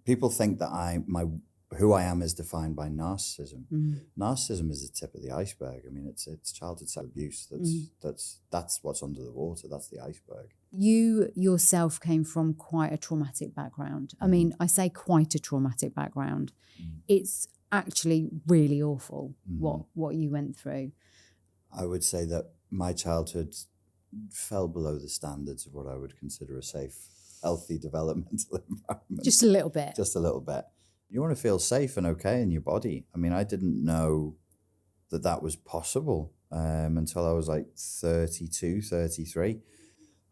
people think that who I am is defined by narcissism. Narcissism is the tip of the iceberg. I mean, it's childhood sexual abuse. That's what's under the water. That's the iceberg. You yourself came from quite a traumatic background. I mean, I say quite a traumatic background. It's actually really awful what you went through. I would say that my childhood fell below the standards of what I would consider a safe, healthy developmental environment. Just a little bit. Just a little bit. You want to feel safe and okay in your body. I mean, I didn't know that was possible until I was like 32, 33.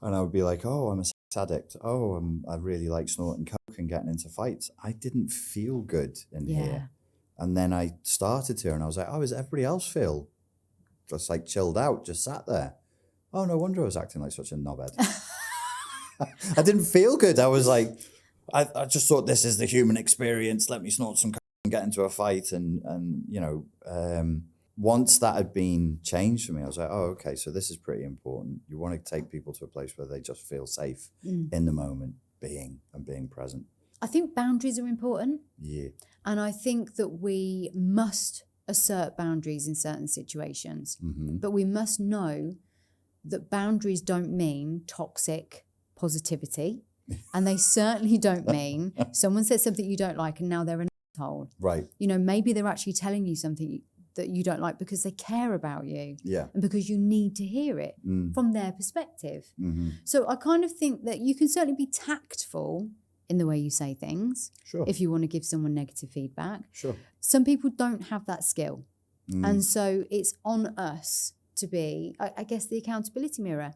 And I would be like, oh, I'm a sex addict. Oh, I really like snorting coke and getting into fights. I didn't feel good in here. And then I started to, and I was like, oh, does everybody else feel just like chilled out, just sat there? Oh, no wonder I was acting like such a knobhead. I didn't feel good. I was like, I just thought this is the human experience. Let me snort some coke and get into a fight. And you know, once that had been changed for me, I was like, oh, okay, so this is pretty important. You want to take people to a place where they just feel safe in the moment, being present. I think boundaries are important. Yeah. And I think that we must assert boundaries in certain situations. But we must know that boundaries don't mean toxic positivity. And they certainly don't mean someone says something you don't like and now they're an asshole. Right. You know, maybe they're actually telling you something that you don't like because they care about you. Yeah. And because you need to hear it from their perspective. So I kind of think that you can certainly be tactful in the way you say things. Sure. If you want to give someone negative feedback. Sure. Some people don't have that skill. And so it's on us to be, I guess, the accountability mirror.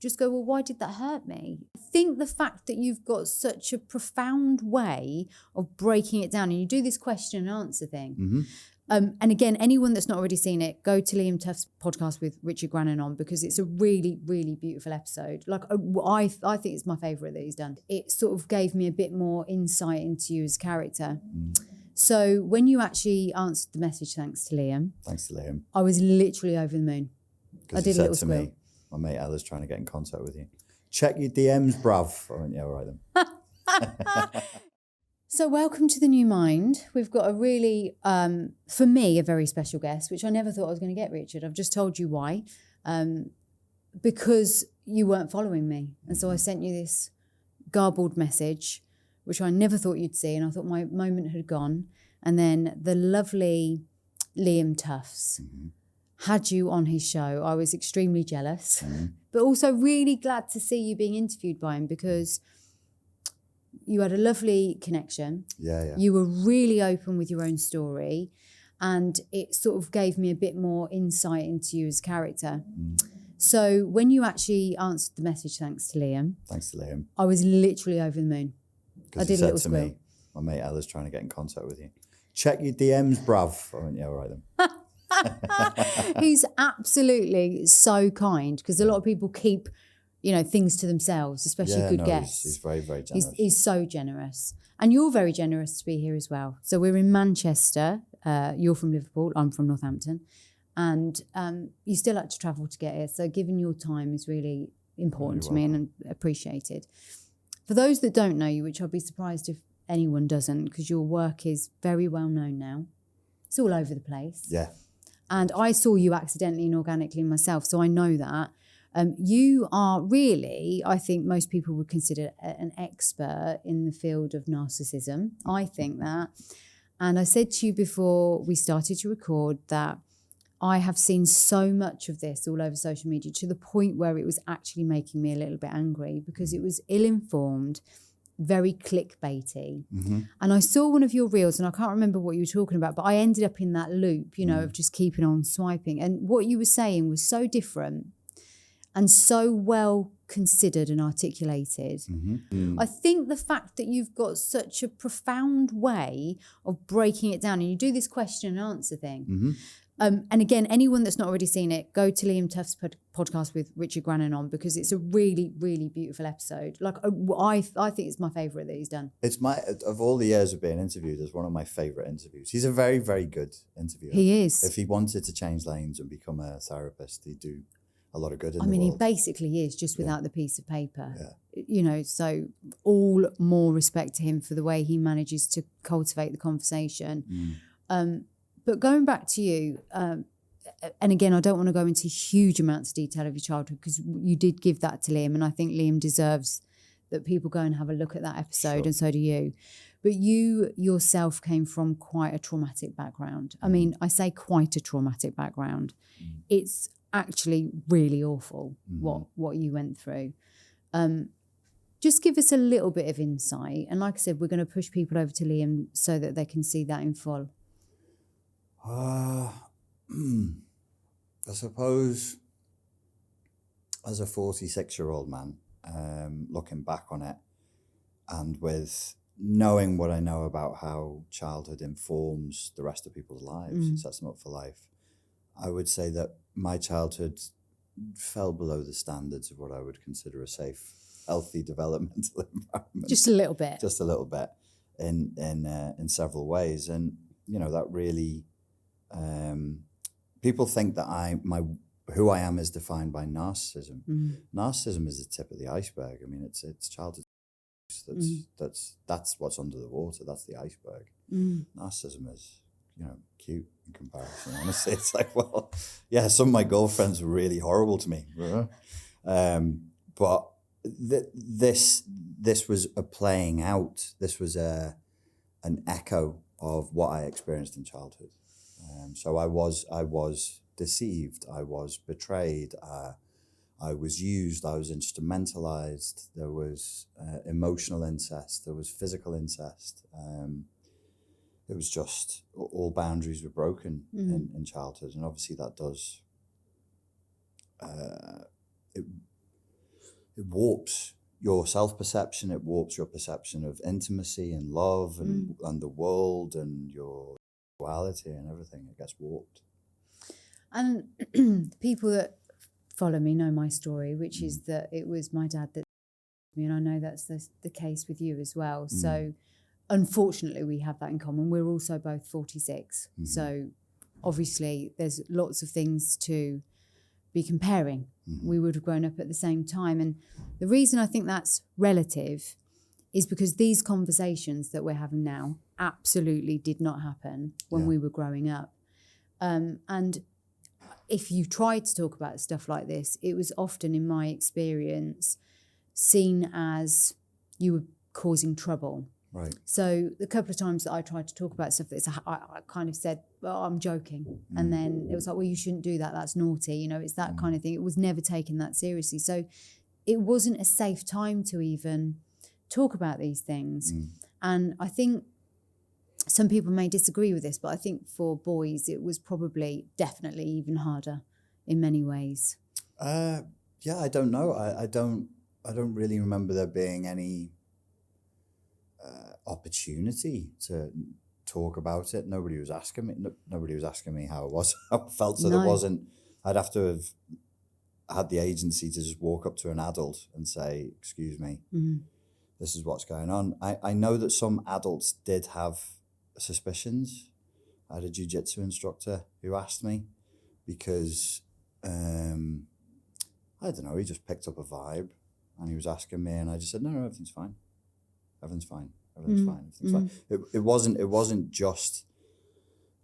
Just go, well, why did that hurt me? I think the fact that you've got such a profound way of breaking it down, and you do this question and answer thing. And again, anyone that's not already seen it, go to Liam Tuff's podcast with Richard Grannon on, because it's a really, really beautiful episode. Like, I think it's my favourite that he's done. It sort of gave me a bit more insight into you as a character. So when you actually answered the message, thanks to Liam. Thanks to Liam. I was literally over the moon. I did a little to squeal. me, my mate Ella's trying to get in contact with you. Check your DMs, bruv. I went, yeah, all right then. So welcome to the New Mind. We've got a really, for me, a very special guest, which I never thought I was going to get, Richard. I've just told you why. Because you weren't following me. And so I sent you this garbled message, which I never thought you'd see. And I thought my moment had gone. And then the lovely Liam Tuffs had you on his show. I was extremely jealous, but also really glad to see you being interviewed by him, because you had a lovely connection. Yeah. You were really open with your own story, and it sort of gave me a bit more insight into you as a character. So when you actually answered the message, thanks to Liam. Thanks to Liam. I was literally over the moon. I did a little squeal. Me, my mate Ella's trying to get in contact with you. Check your DMs, bruv. I went, yeah, all right then. He's absolutely so kind, because a lot of people keep, things to themselves, especially good guests. He's very, very generous. He's so generous. And you're very generous to be here as well. So we're in Manchester. You're from Liverpool. I'm from Northampton. And you still had to travel to get here. So giving your time is really important to me and appreciated. For those that don't know you, which I'd be surprised if anyone doesn't, because your work is very well known now. It's all over the place. Yeah. And I saw you accidentally and organically myself, so I know that. You are really, I think most people would consider an expert in the field of narcissism. I think that. And I said to you before we started to record that I have seen so much of this all over social media, to the point where it was actually making me a little bit angry, because it was ill-informed, very clickbaity. And I saw one of your reels, and I can't remember what you were talking about, but I ended up in that loop, of just keeping on swiping. And what you were saying was so different and so well considered and articulated. I think the fact that you've got such a profound way of breaking it down, and you do this question and answer thing. And again, anyone that's not already seen it, go to Liam Tuff's podcast with Richard Grannon on, because it's a really, really beautiful episode. Like, I think it's my favourite that he's done. It's of all the years of being interviewed, it's one of my favourite interviews. He's a very, very good interviewer. He is. If he wanted to change lanes and become a therapist, he'd do a lot of good in I the mean, he world. basically is, just without the piece of paper. Yeah. You know, so all more respect to him for the way he manages to cultivate the conversation. But going back to you, and again, I don't want to go into huge amounts of detail of your childhood, because you did give that to Liam, and I think Liam deserves that people go and have a look at that episode, Sure. and so do you. But you yourself came from quite a traumatic background. I mean, I say quite a traumatic background. It's actually really awful what you went through. Just give us a little bit of insight. And like I said, we're going to push people over to Liam so that they can see that in full. I suppose as a 46-year-old man, looking back on it, and with knowing what I know about how childhood informs the rest of people's lives and sets them up for life, I would say that my childhood fell below the standards of what I would consider a safe, healthy developmental environment. Just a little bit. Just a little bit in several ways. And, you know, that really, people think that who I am is defined by narcissism. Narcissism is the tip of the iceberg. I mean, it's childhood. That's what's under the water. That's the iceberg. Narcissism is, you know, cute in comparison. Honestly, it's like, well, yeah, some of my girlfriends were really horrible to me, but this was a playing out. This was an echo of what I experienced in childhood. So I was deceived. I was betrayed. I was used. I was instrumentalized. There was emotional incest. There was physical incest. It was just all boundaries were broken in childhood, and obviously that does it warps your self-perception. It warps your perception of intimacy and love and the world and your sexuality and everything. It gets warped. And people that follow me know my story, which is that it was my dad that me, and I know that's the case with you as well. So unfortunately we have that in common. We're also both 46. So obviously there's lots of things to be comparing. We would have grown up at the same time. And the reason I think that's relative is because these conversations that we're having now absolutely did not happen when we were growing up. And if you tried to talk about stuff like this, it was often, in my experience, seen as you were causing trouble. Right. So the couple of times that I tried to talk about stuff, I kind of said, "Well, I'm joking," and then it was like, "Well, you shouldn't do that. That's naughty." You know, it's that kind of thing. It was never taken that seriously. So it wasn't a safe time to even talk about these things. And I think some people may disagree with this, but I think for boys, it was probably definitely even harder in many ways. Yeah, I don't know. I don't really remember there being any opportunity to talk about it. Nobody was asking me. Nobody was asking me how it was, how I felt. So there wasn't. I'd have to have had the agency to just walk up to an adult and say, "Excuse me, this is what's going on." I know that some adults did have suspicions. I had a jiu-jitsu instructor who asked me because I don't know. He just picked up a vibe, and he was asking me, and I just said, "No, everything's fine. Everything's fine. Everything's fine. Everything's fine." It wasn't just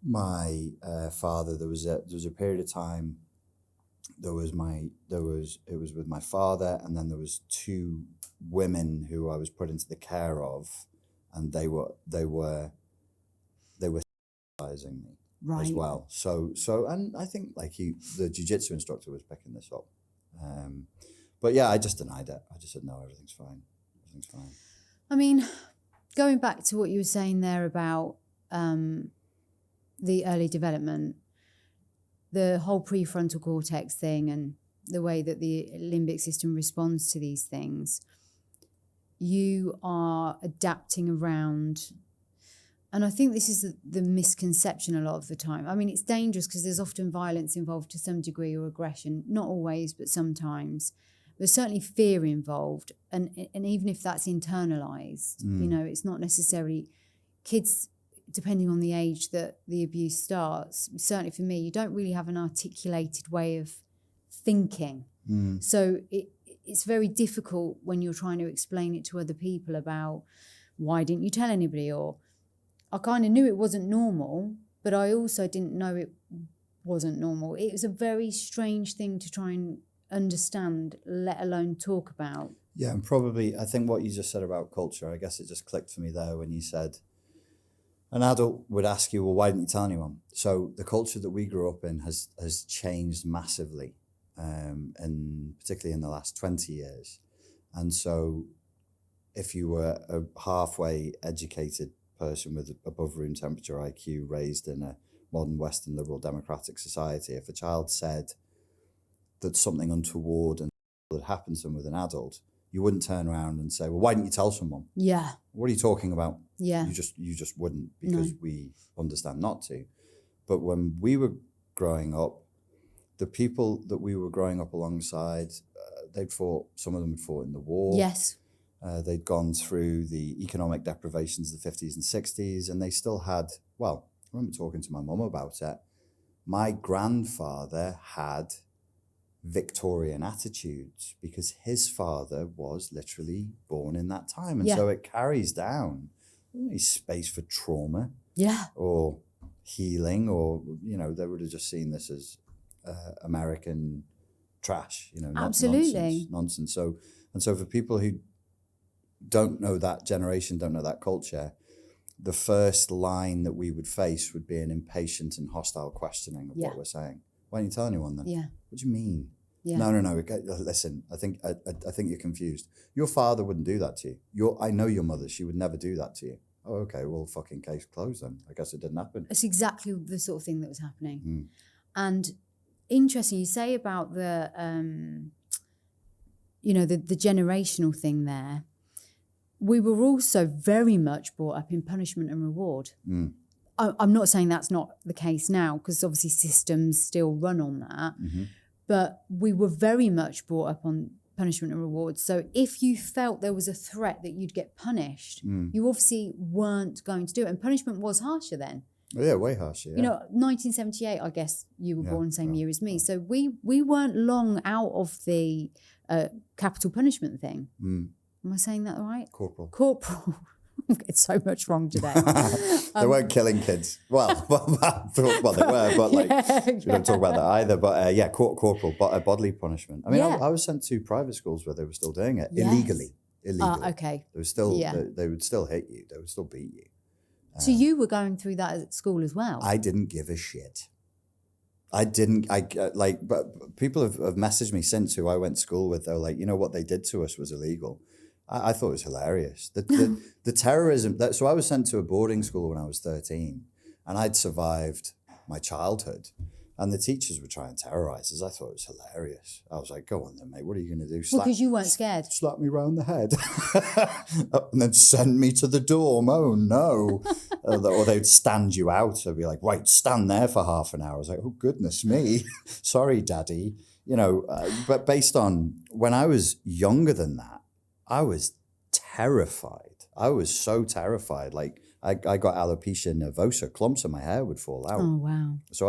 my father. There was a period of time. It was with my father, and then there was two women who I was put into the care of, and they were psychologizing me as well. So and I think like the jiu-jitsu instructor was picking this up. But yeah, I just denied it. I just said, "No, everything's fine. Everything's fine." I mean, going back to what you were saying there about the early development, the whole prefrontal cortex thing and the way that the limbic system responds to these things, you are adapting around. And I think this is the misconception a lot of the time. I mean, it's dangerous because there's often violence involved to some degree or aggression. Not always, but sometimes. There's certainly fear involved. And even if that's internalized, you know, it's not necessarily kids, depending on the age that the abuse starts. Certainly for me, you don't really have an articulated way of thinking. So it's very difficult when you're trying to explain it to other people about why didn't you tell anybody, or I kind of knew it wasn't normal, but I also didn't know it wasn't normal. It was a very strange thing to try and understand, let alone talk about. Yeah, and probably, I think what you just said about culture, I guess it just clicked for me there when you said an adult would ask you, well, why didn't you tell anyone? So the culture that we grew up in has changed massively, and particularly in the last 20 years. And so if you were a halfway educated person with above room temperature IQ raised in a modern Western liberal democratic society, if a child said that something untoward and had happened to them with an adult, you wouldn't turn around and say, well, why didn't you tell someone? Yeah. What are you talking about? Yeah. You just wouldn't, because we understand not to. But when we were growing up, the people that we were growing up alongside, some of them had fought in the war. Yes. They'd gone through the economic deprivations of the 50s and 60s, and they still had, well, I remember talking to my mum about it. My grandfather had Victorian attitudes because his father was literally born in that time. And so it carries down. There's no space for trauma or healing, or, they would have just seen this as American trash, Absolutely. Nonsense. So for people who don't know that generation, don't know that culture, the first line that we would face would be an impatient and hostile questioning of what we're saying. Why didn't you tell anyone then? Yeah. What do you mean? Yeah. No. Listen, I think you're confused. Your father wouldn't do that to you. I know your mother. She would never do that to you. Oh, okay. Well, fucking case closed then. I guess it didn't happen. It's exactly the sort of thing that was happening. And interesting, you say about the, the generational thing there. We were also very much brought up in punishment and reward. I'm not saying that's not the case now, because obviously systems still run on that. But we were very much brought up on punishment and reward. So if you felt there was a threat that you'd get punished, you obviously weren't going to do it. And punishment was harsher then. Oh, yeah, way harsher. Yeah. 1978, I guess you were born the same year as me. So we weren't long out of the capital punishment thing. Am I saying that right? Corporal. I'm getting so much wrong today. They weren't killing kids. Well, they were, but we don't talk about that either. But corporal, bodily punishment. I mean, I was sent to private schools where they were still doing it illegally. Okay. There was still, they would still hit you. They would still beat you. So you were going through that at school as well? I didn't give a shit. But people have messaged me since who I went to school with. They're like, what they did to us was illegal. I thought it was hilarious. The terrorism. So I was sent to a boarding school when I was 13, and I'd survived my childhood. And the teachers were trying to terrorize us. I thought it was hilarious. I was like, go on then, mate. What are you going to do? Because you weren't scared. Slap me round the head. And then send me to the dorm. Oh, no. Or they'd stand you out. They'd be like, right, stand there for half an hour. I was like, oh, goodness me. Sorry, Daddy. But based on when I was younger than that, I was terrified. I was so terrified. Like, I got alopecia nervosa. Clumps of my hair would fall out. Oh, wow. So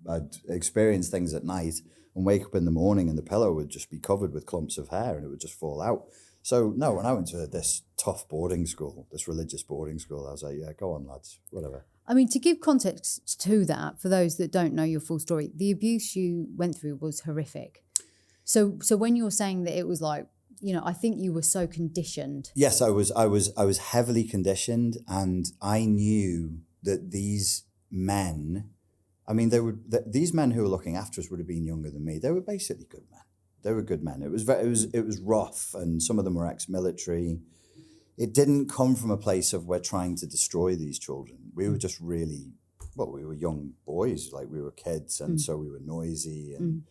I'd experience things at night and wake up in the morning and the pillow would just be covered with clumps of hair and it would just fall out. So, no, when I went to this tough boarding school, this religious boarding school, I was like, yeah, go on, lads, whatever. I mean, to give context to that, for those that don't know your full story, the abuse you went through was horrific. So when you're saying that it was like, I think you were so conditioned. Yes, I was heavily conditioned, and I knew that these men, these men who were looking after us would have been younger than me. They were basically good men. They were good men. It was rough, and some of them were ex-military. It didn't come from a place of we're trying to destroy these children. We were just really, we were young boys, like we were kids, and so we were noisy and.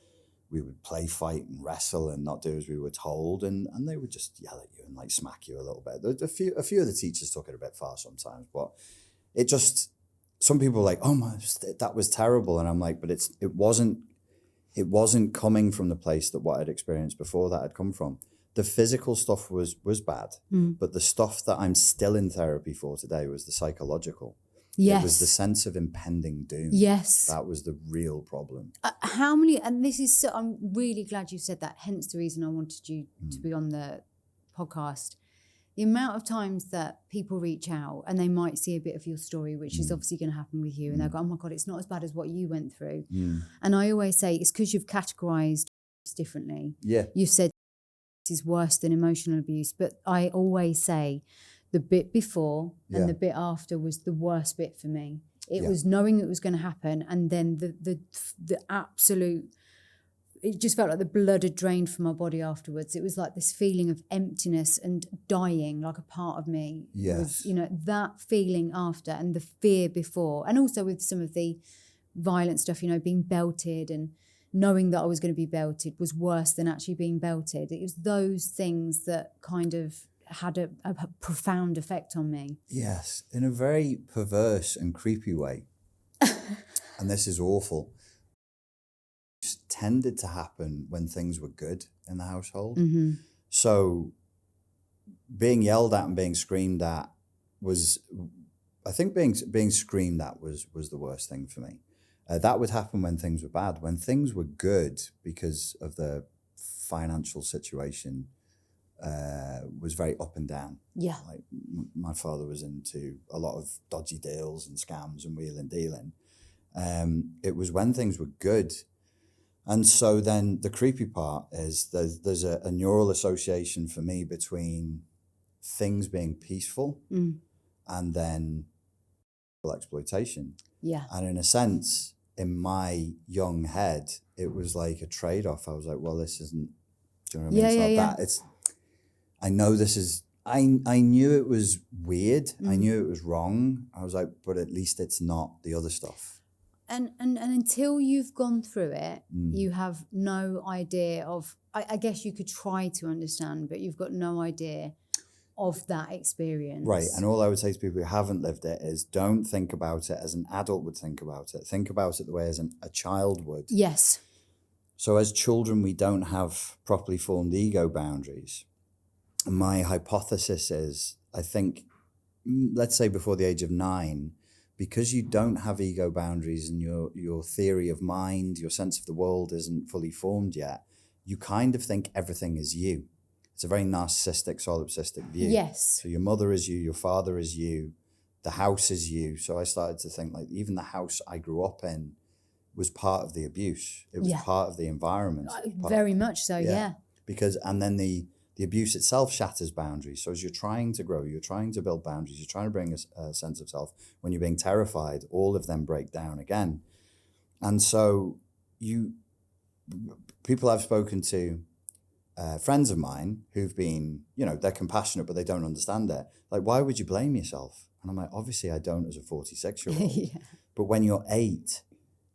We would play, fight, and wrestle, and not do as we were told, and they would just yell at you and like smack you a little bit. A few of the teachers took it a bit far sometimes, but it just some people were like, "Oh my, that was terrible," and I'm like, "But it wasn't coming from the place that what I'd experienced before that had come from. The physical stuff was bad, but the stuff that I'm still in therapy for today was the psychological." Yes. It was the sense of impending doom. Yes. That was the real problem. How many, and this is, so, I'm really glad you said that, hence the reason I wanted you to be on the podcast. The amount of times that people reach out and they might see a bit of your story, which is obviously going to happen with you, and they'll go, oh my God, it's not as bad as what you went through. And I always say it's because you've categorized differently. Yeah. You've said this is worse than emotional abuse, but I always say the bit before and the bit after was the worst bit for me. It was knowing it was going to happen, and then the absolute, it just felt like the blood had drained from my body afterwards. It was like this feeling of emptiness and dying, like a part of me. Yes. Was, you know, that feeling after, and the fear before, and also with some of the violent stuff, you know, being belted and knowing that I was going to be belted was worse than actually being belted. It was those things that kind of had a profound effect on me. Yes, in a very perverse and creepy way. And this is awful. It tended to happen when things were good in the household. So being yelled at and being screamed at was, I think being screamed at was the worst thing for me. That would happen when things were bad. When things were good, because of the financial situation, was very up and down. Yeah. Like my father was into a lot of dodgy deals and scams and wheeling dealing. It was when things were good. And so then the creepy part is there's a neural association for me between things being peaceful and then exploitation. Yeah. And in a sense, in my young head, it was like a trade-off. I was like, well, this isn't, do you know what I mean? It's not that. It's, I know this is, I knew it was weird. I knew it was wrong. I was like, but at least it's not the other stuff. And until you've gone through it, you have no idea of, I guess you could try to understand, but you've got no idea of that experience. Right. And all I would say to people who haven't lived it is don't think about it as an adult would think about it. Think about it the way as a child would. Yes. So as children, we don't have properly formed ego boundaries. My hypothesis is, I think, let's say before the age of 9, because you don't have ego boundaries and your theory of mind, your sense of the world isn't fully formed yet, you kind of think everything is you. It's a very narcissistic, solipsistic view. Yes. So your mother is you, your father is you, the house is you. So I started to think like even the house I grew up in was part of the abuse. It was part of the environment. Very much so, yeah. Because, and then the abuse itself shatters boundaries. So as you're trying to grow, you're trying to build boundaries, you're trying to bring a sense of self. When you're being terrified, all of them break down again. And so people I've spoken to, friends of mine who've been, you know, they're compassionate, but they don't understand it. Like, why would you blame yourself? And I'm like, obviously I don't as a 46-year-old. But when you're 8,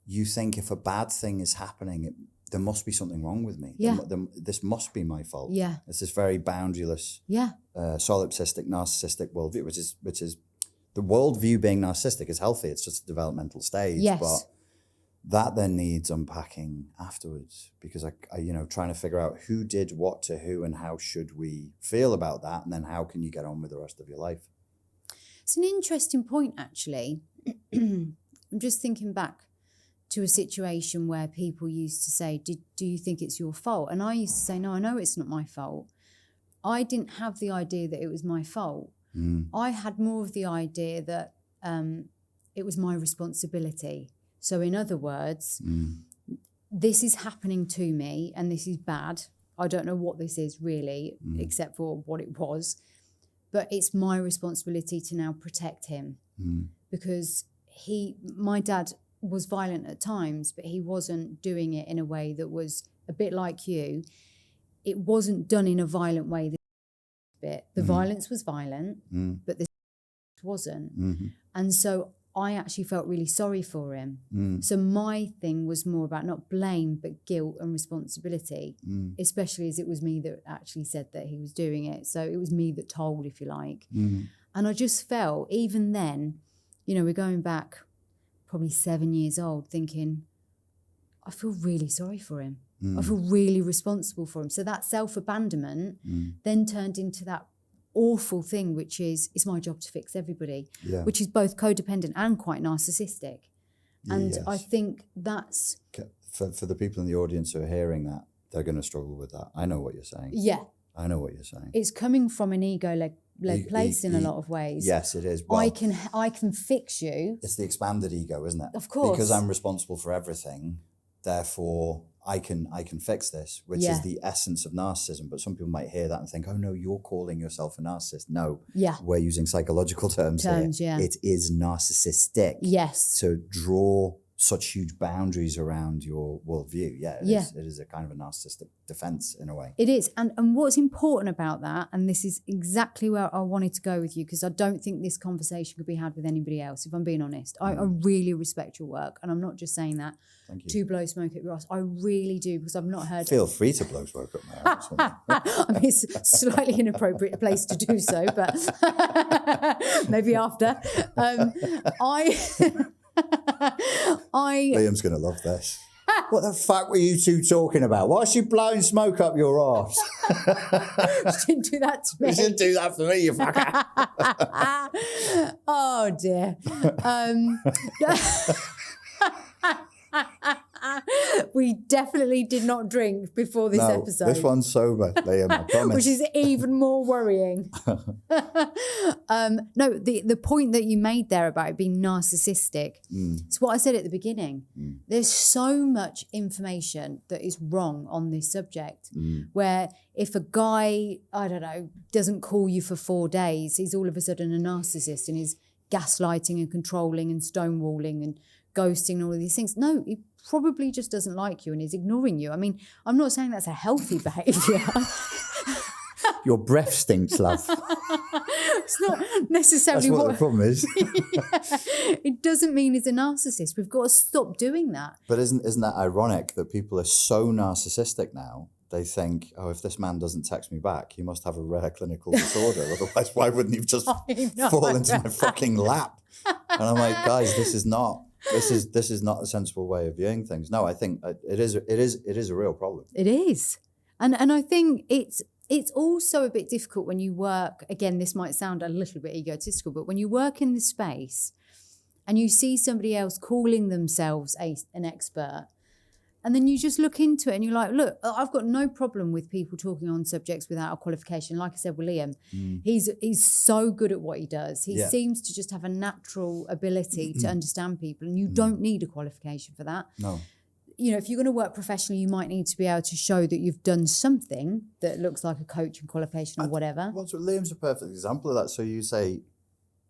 you think if a bad thing is happening, there must be something wrong with me. Yeah. This must be my fault. Yeah. It's this very boundaryless, solipsistic, narcissistic worldview, which is the worldview being narcissistic is healthy. It's just a developmental stage. Yes. But that then needs unpacking afterwards, because I trying to figure out who did what to who and how should we feel about that, and then how can you get on with the rest of your life. It's an interesting point, actually. I'm just thinking back to a situation where people used to say, do you think it's your fault? And I used to say, no, I know it's not my fault. I didn't have the idea that it was my fault. I had more of the idea that it was my responsibility. So in other words, this is happening to me and this is bad. I don't know what this is really, except for what it was. But it's my responsibility to now protect him because my dad was violent at times, but he wasn't doing it in a way that was a bit like you. It wasn't done in a violent way. The violence was violent, but this wasn't. And so I actually felt really sorry for him. So my thing was more about not blame, but guilt and responsibility, especially as it was me that actually said that he was doing it. So it was me that told, if you like. And I just felt, even then, you know, we're going back probably 7 years old, thinking, I feel really sorry for him. I feel really responsible for him. So that self-abandonment then turned into that awful thing, which is it's my job to fix everybody, which is both codependent and quite narcissistic. And I think that's... For the people in the audience who are hearing that, they're going to struggle with that. I know what you're saying. Yeah. I know what you're saying. It's coming from an ego-led place in a lot of ways. Yes, it is. Well, I can fix you. It's the expanded ego, isn't it? Of course. Because I'm responsible for everything, therefore I can fix this, which is the essence of narcissism. But some people might hear that and think, oh no, you're calling yourself a narcissist. No. Yeah. We're using psychological terms here. Yeah. It is narcissistic. Yes. To draw such huge boundaries around your worldview. It is a kind of a narcissistic defense in a way. It is. And what's important about that, and this is exactly where I wanted to go with you, because I don't think this conversation could be had with anybody else, if I'm being honest. I really respect your work, and I'm not just saying that to blow smoke up your ass. I really do, because I've not heard... Feel free to blow smoke up my ass. I mean, it's a slightly inappropriate place to do so, but maybe after. Liam's going to love this. What the fuck were you two talking about? Why is she blowing smoke up your arse? She didn't do that to me. You didn't do that for me, you fucker. Oh, dear. We definitely did not drink before this episode. This one's sober, Liam, I promise. Which is even more worrying. No, the point that you made there about it being narcissistic, it's what I said at the beginning. There's so much information that is wrong on this subject, where if a guy, I don't know, doesn't call you for 4 days, he's all of a sudden a narcissist and he's gaslighting and controlling and stonewalling and ghosting and all of these things. No, he probably just doesn't like you and is ignoring you. I mean, I'm not saying that's a healthy behaviour. Your breath stinks, love. It's not necessarily That's what the problem is. It doesn't mean he's a narcissist. We've got to stop doing that. But isn't that ironic that people are so narcissistic now? They think, oh, if this man doesn't text me back, he must have a rare clinical disorder. Otherwise, why wouldn't he just fall into my fucking lap? And I'm like, guys, this is not a sensible way of viewing things. No, I think it is a real problem. It is, and I think it's also a bit difficult when you work. Again, this might sound a little bit egotistical, but when you work in the space and you see somebody else calling themselves an expert, and then you just look into it and you're like, look, I've got no problem with people talking on subjects without a qualification. Like I said with Liam, he's so good at what he does. He seems to just have a natural ability to understand people, and you don't need a qualification for that. No. You know, if you're going to work professionally, you might need to be able to show that you've done something that looks like a coaching qualification or whatever. Well, so Liam's a perfect example of that. So you say,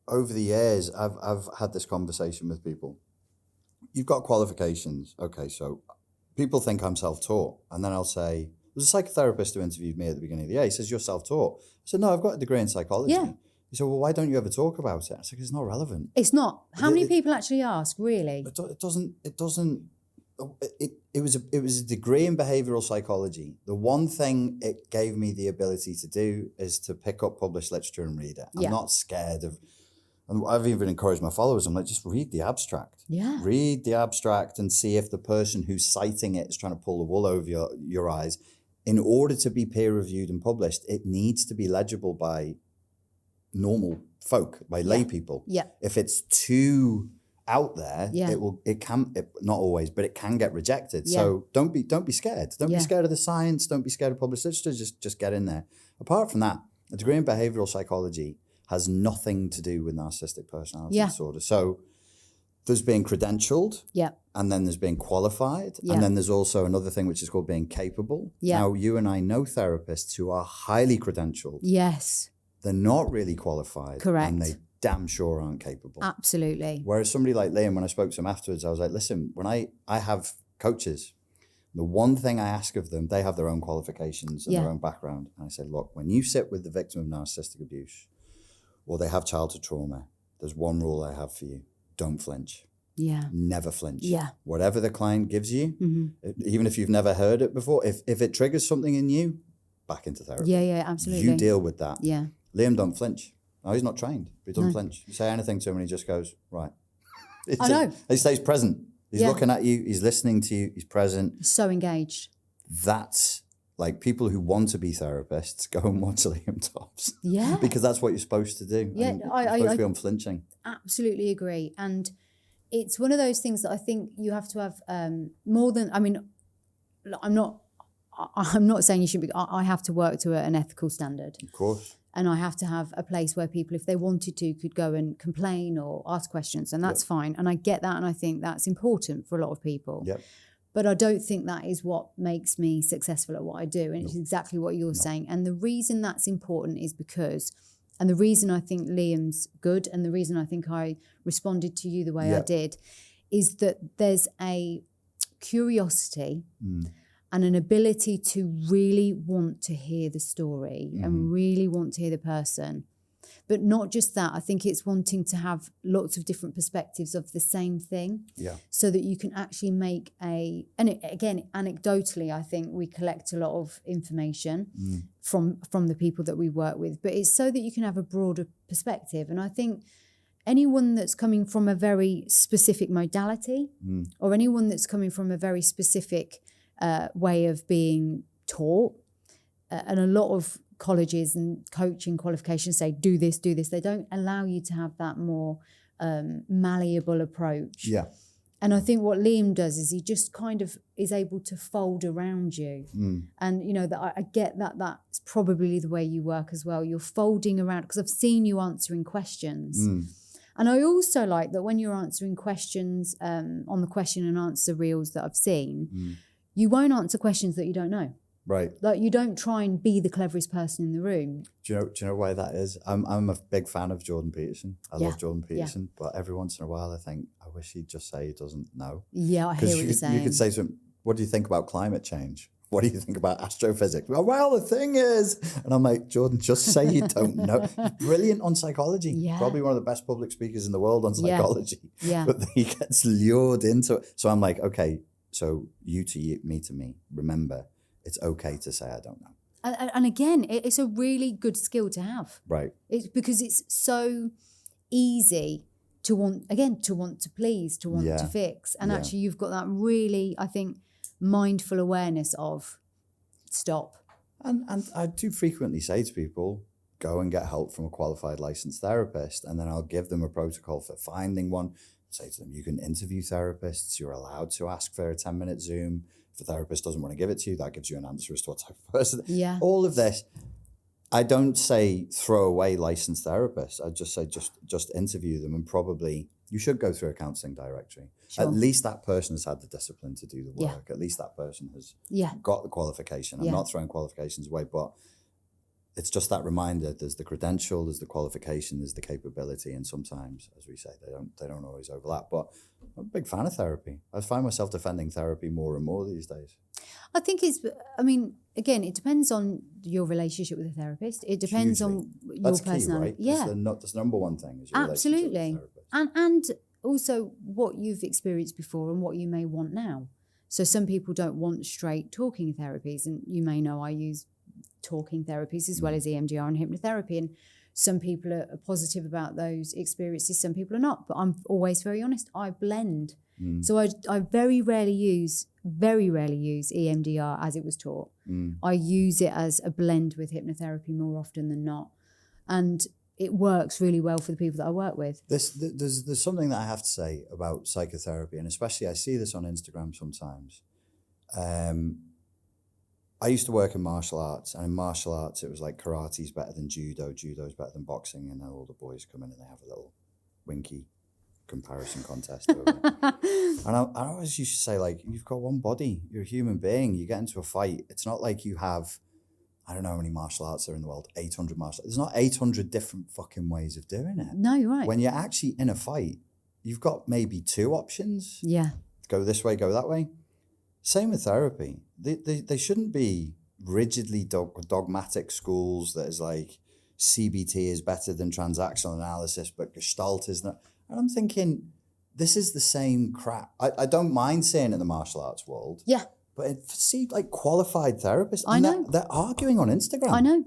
over the years, I've had this conversation with people. You've got qualifications. Okay, so people think I'm self-taught. And then I'll say, there's a psychotherapist who interviewed me at the beginning of the year. He says, you're self-taught. I said, no, I've got a degree in psychology. Yeah. He said, well, why don't you ever talk about it? I said, it's not relevant. It's not. How many people actually ask, really? It was a degree in behavioral psychology. The one thing it gave me the ability to do is to pick up published literature and read it. I'm not scared of, and I've even encouraged my followers, I'm like, just read the abstract. Yeah. Read the abstract and see if the person who's citing it is trying to pull the wool over your eyes. In order to be peer reviewed and published, it needs to be legible by normal folk, by lay people. Yeah. If it's too out there, it can not always, but it can get rejected. So don't be scared. Don't be scared of the science. Don't be scared of published literature. Just get in there. Apart from that, a degree in behavioral psychology has nothing to do with narcissistic personality disorder. So there's being credentialed, and then there's being qualified, and then there's also another thing which is called being capable. Now, you and I know therapists who are highly credentialed. Yes. They're not really qualified. Correct. And they damn sure aren't capable. Absolutely. Whereas somebody like Liam, when I spoke to him afterwards, I was like, listen, when I have coaches, the one thing I ask of them, they have their own qualifications and their own background. And I said, look, when you sit with the victim of narcissistic abuse, or they have childhood trauma, there's one rule I have for you. Don't flinch. Yeah. Never flinch. Yeah. Whatever the client gives you, even if you've never heard it before, if it triggers something in you, back into therapy. Yeah, absolutely. You deal with that. Yeah. Liam don't flinch. No, he's not trained, but he doesn't flinch. You say anything to him and he just goes, right. I know. He stays present. He's looking at you. He's listening to you. He's present. So engaged. That's Like people who want to be therapists go and watch Liam Tops. Yeah. Because that's what you're supposed to do. Yeah, And you're supposed to be unflinching. Absolutely agree. And it's one of those things that I think you have to have more than, I mean, I'm not saying you should be, I have to work to an ethical standard. Of course. And I have to have a place where people, if they wanted to, could go and complain or ask questions, and that's fine. And I get that, and I think that's important for a lot of people. Yep. But I don't think that is what makes me successful at what I do. And it's exactly what you're saying. And the reason that's important is because, and the reason I think Liam's good, and the reason I think I responded to you the way I did, is that there's a curiosity and an ability to really want to hear the story and really want to hear the person. But not just that, I think it's wanting to have lots of different perspectives of the same thing. Yeah. So that you can actually make again, anecdotally, I think we collect a lot of information from the people that we work with, but it's so that you can have a broader perspective. And I think anyone that's coming from a very specific modality or anyone that's coming from a very specific way of being taught, and a lot of colleges and coaching qualifications say do this, they don't allow you to have that more malleable approach. Yeah. And I think what Liam does is he just kind of is able to fold around you. And you know that I get that that's probably the way you work as well. You're folding around, because I've seen you answering questions. And I also like that when you're answering questions on the question and answer reels that I've seen, you won't answer questions that you don't know. Right. Like you don't try and be the cleverest person in the room. Do you know why that is? I'm a big fan of Jordan Peterson. I love Jordan Peterson, but every once in a while I think, I wish he'd just say he doesn't know. Yeah, I hear what you're saying. You could say something, what do you think about climate change? What do you think about astrophysics? Well, the thing is, and I'm like, Jordan, just say you don't know. Brilliant on psychology. Yeah. Probably one of the best public speakers in the world on psychology. Yeah. But then he gets lured into it. So I'm like, okay, so you to you, me to me, remember, it's okay to say I don't know. And again, it's a really good skill to have. Right. It's because it's so easy to want to please, to want to fix. And actually you've got that really, I think, mindful awareness of stop. And I do frequently say to people, go and get help from a qualified licensed therapist, and then I'll give them a protocol for finding one. Say to them, you can interview therapists, you're allowed to ask for a 10-minute Zoom. If the therapist doesn't want to give it to you, that gives you an answer as to what type of person. Yeah. All of this, I don't say throw away licensed therapists. I just say just interview them, and probably you should go through a counselling directory. Sure. At least that person has had the discipline to do the work. At least that person has got the qualification. I'm not throwing qualifications away, but it's just that reminder. There's the credential, there's the qualification, there's the capability, and sometimes, as we say, they don't always overlap. But I'm a big fan of therapy. I find myself defending therapy more and more these days. I think again, it depends on your relationship with a therapist. It depends on your That's personality. key, right? Yeah. That's the number one thing. Is your Absolutely. relationship with the therapist. And also what you've experienced before and what you may want now. So some people don't want straight talking therapies, and you may know I use talking therapies as well as EMDR and hypnotherapy, and some people are positive about those experiences, some people are not, but I'm always very honest, I blend. So I very rarely use EMDR as it was taught. I use it as a blend with hypnotherapy more often than not, and it works really well for the people that I work with. There's something that I have to say about psychotherapy, and especially I see this on Instagram sometimes. I used to work in martial arts, and in martial arts, it was like karate's better than judo, judo's better than boxing, and then all the boys come in and they have a little winky comparison contest over it. And I always used to say, like, you've got one body, you're a human being, you get into a fight. It's not like you have, I don't know how many martial arts there are in the world, 800 martial arts. There's not 800 different fucking ways of doing it. No, you're right. When you're actually in a fight, you've got maybe two options. Yeah. Go this way, go that way. Same with therapy. They shouldn't be rigidly dogmatic schools that is like CBT is better than transactional analysis, but Gestalt is not. And I'm thinking, this is the same crap. I don't mind saying in the martial arts world. Yeah. But see, like qualified therapists, I know. they're arguing on Instagram. I know.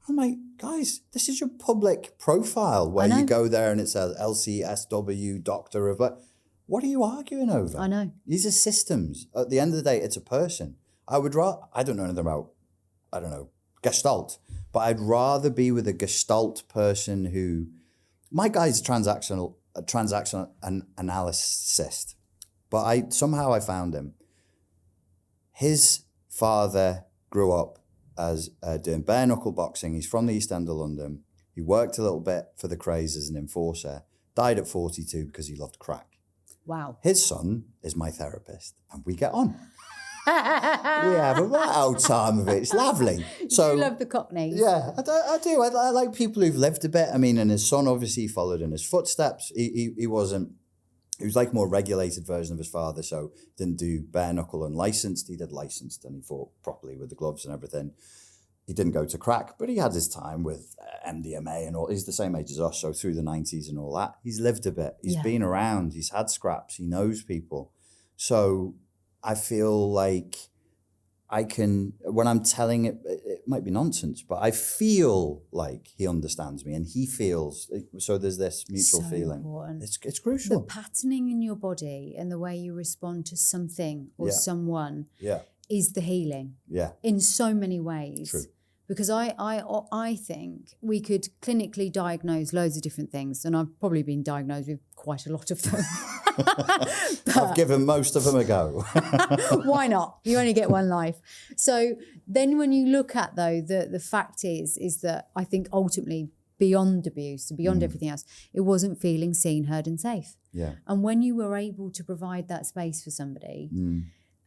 I'm like, guys, this is your public profile where you go there and it says LCSW, doctor of what? What are you arguing over? I know. These are systems. At the end of the day, it's a person. I don't know anything about I don't know, Gestalt. But I'd rather be with a Gestalt person who, my guy's a transactional analyst, but somehow I found him. His father grew up as doing bare knuckle boxing. He's from the East End of London. He worked a little bit for the Craze as an enforcer, died at 42 because he loved crack. Wow. His son is my therapist, and we get on. We have a right old time of it. It's lovely. So you love the Cockneys. Yeah, I do. I like people who've lived a bit. I mean, and his son obviously followed in his footsteps. He wasn't. He was like a more regulated version of his father, so didn't do bare knuckle and licensed. He did licensed, and he fought properly with the gloves and everything. He didn't go to crack, but he had his time with MDMA and all. He's the same age as us, so through the 90s and all that. He's lived a bit. He's been around. He's had scraps. He knows people. So I feel like I can, when I'm telling it, it might be nonsense, but I feel like he understands me and he feels, so there's this mutual feeling. Important. It's crucial. The patterning in your body and the way you respond to something or someone is the healing. Yeah. In so many ways. True. Because I think we could clinically diagnose loads of different things, and I've probably been diagnosed with quite a lot of them. I've given most of them a go. Why not? You only get one life. So then when you look at, though, the fact is that I think ultimately beyond abuse, beyond everything else, it wasn't feeling seen, heard and safe. Yeah. And when you were able to provide that space for somebody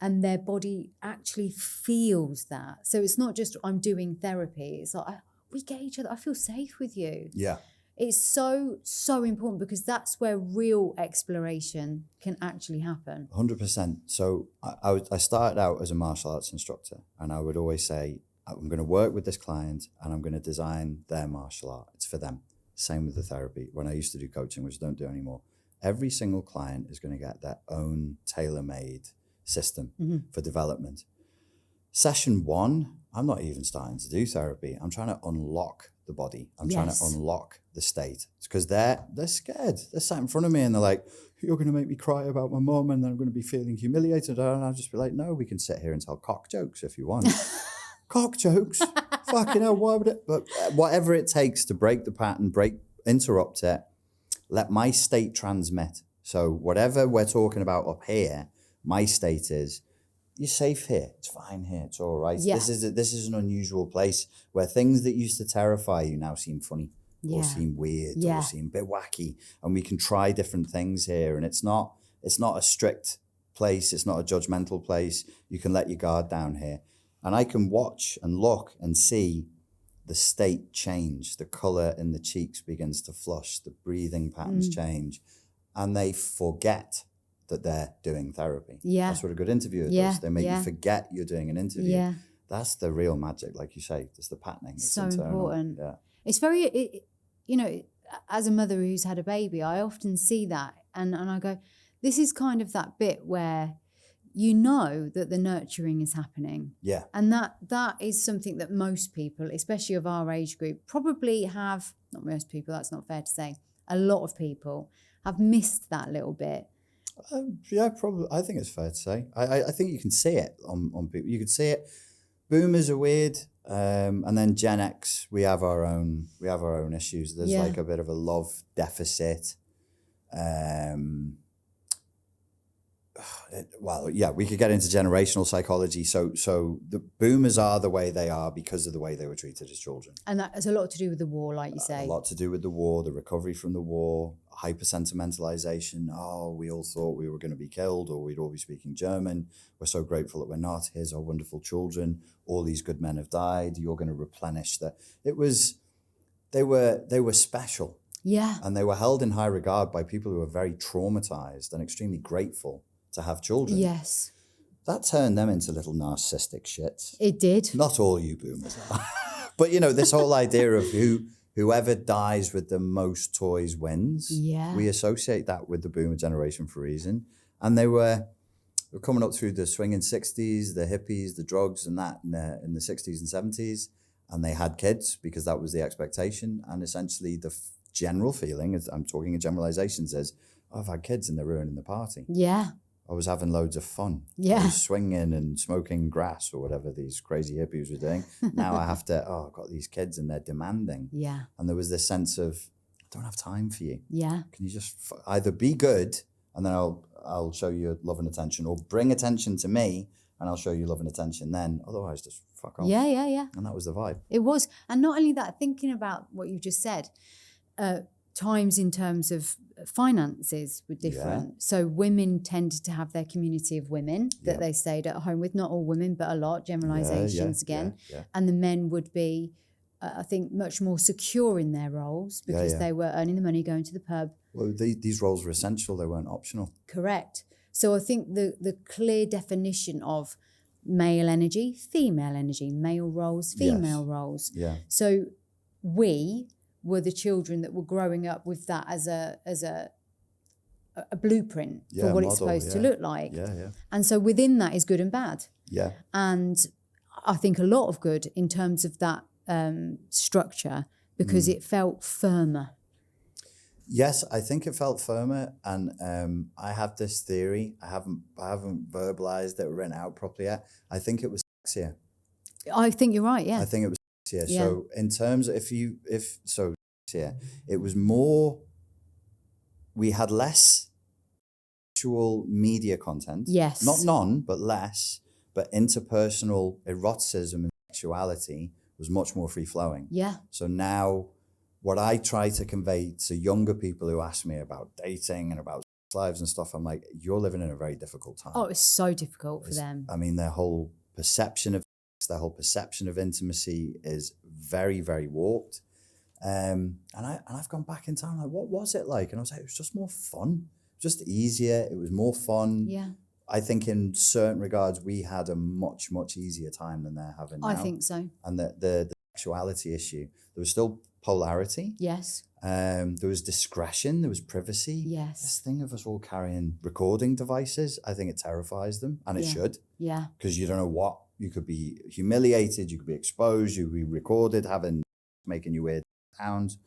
and their body actually feels that. So it's not just I'm doing therapy. It's like we get each other. I feel safe with you. Yeah. It's so important because that's where real exploration can actually happen. 100%. So I started out as a martial arts instructor, and I would always say, I'm going to work with this client and I'm going to design their martial art. It's for them. Same with the therapy. When I used to do coaching, which I don't do anymore, every single client is going to get their own tailor-made system for development. Session 1, I'm not even starting to do therapy. I'm trying to unlock the body. I'm trying to unlock the state. It's because they're scared. They're sat in front of me and they're like, you're going to make me cry about my mom and then I'm going to be feeling humiliated. And I'll just be like, no, we can sit here and tell cock jokes if you want. Cock jokes? Fucking hell, why would it? But whatever it takes to break the pattern, interrupt it, let my state transmit. So whatever we're talking about up here, my state is, you're safe here. It's fine here. It's all right. Yeah. This is an unusual place where things that used to terrify you now seem funny or seem weird or seem a bit wacky. And we can try different things here. And it's not a strict place. It's not a judgmental place. You can let your guard down here. And I can watch and look and see the state change. The color in the cheeks begins to flush. The breathing patterns change. And they forget that they're doing therapy. Yeah. That's what a good interviewer does. They make you forget you're doing an interview. Yeah. That's the real magic, like you say. It's the patterning. It's so internal. Important. Yeah. It's very, as a mother who's had a baby, I often see that and I go, this is kind of that bit where you know that the nurturing is happening. Yeah. And that is something that most people, especially of our age group, probably have, not most people, that's not fair to say, a lot of people have missed that little bit. Yeah, probably. I think it's fair to say. I think you can see it on people. You can see it. Boomers are weird, and then Gen X. We have our own issues. There's like a bit of a love deficit. We could get into generational psychology. So the boomers are the way they are because of the way they were treated as children. And that has a lot to do with the war, like you say. A lot to do with the war, the recovery from the war, hyper-sentimentalization. Oh, we all thought we were going to be killed or we'd all be speaking German. We're so grateful that we're not. Here's our wonderful children. All these good men have died. You're going to replenish that. They were special. Yeah. And they were held in high regard by people who were very traumatized and extremely grateful to have children. Yes. That turned them into little narcissistic shits. It did. Not all you boomers are. But, this whole idea of whoever dies with the most toys wins. Yeah. We associate that with the boomer generation for a reason. And they were coming up through the swinging 60s, the hippies, the drugs and that in the 60s and 70s. And they had kids because that was the expectation. And essentially the general feeling, as I'm talking in generalizations, is, I've had kids and they're ruining the party. Yeah. I was having loads of fun. Yeah. I was swinging and smoking grass or whatever these crazy hippies were doing. Now I have to, I've got these kids and they're demanding. Yeah. And there was this sense of, I don't have time for you. Yeah. Can you just either be good and then I'll show you love and attention, or bring attention to me and I'll show you love and attention then. Otherwise, just fuck off. Yeah, yeah, yeah. And that was the vibe. It was. And not only that, thinking about what you just said, times in terms of finances were different. Yeah. So women tended to have their community of women that Yeah. they stayed at home with, not all women, but a lot, generalizations again. Yeah. And the men would be, I think, much more secure in their roles because they were earning the money, going to the pub. Well, these roles were essential. They weren't optional. Correct. So I think the clear definition of male energy, female energy, male roles, female roles. Yeah. So we were the children that were growing up with that as a blueprint for what it's supposed to look like. Yeah. And so within that is good and bad. Yeah. And I think a lot of good in terms of that structure because it felt firmer. Yes, I think it felt firmer, and I have this theory. I haven't verbalized it or written out properly yet. I think it was sexier. I think you're right. Yeah. I think it was sexier. Yeah. So in terms of sexier, it was more. We had less actual media content. Yes. Not none, but less. But interpersonal eroticism and sexuality was much more free flowing. Yeah. So now, what I try to convey to younger people who ask me about dating and about sex lives and stuff, I'm like, you're living in a very difficult time. Oh, it's so difficult for them. I mean, their whole perception of sex, their whole perception of intimacy is very, very warped. And I've gone back in time, like, what was it like? And I was like, it was just more fun, just easier. It was more fun. Yeah. I think in certain regards, we had a much, much easier time than they're having now. I think so. And the sexuality issue, there was still polarity. Yes. There was discretion. There was privacy. Yes. This thing of us all carrying recording devices, I think it terrifies them, and it should. Yeah. Because you don't know what. You could be humiliated. You could be exposed. You could be recorded, making you weird sounds.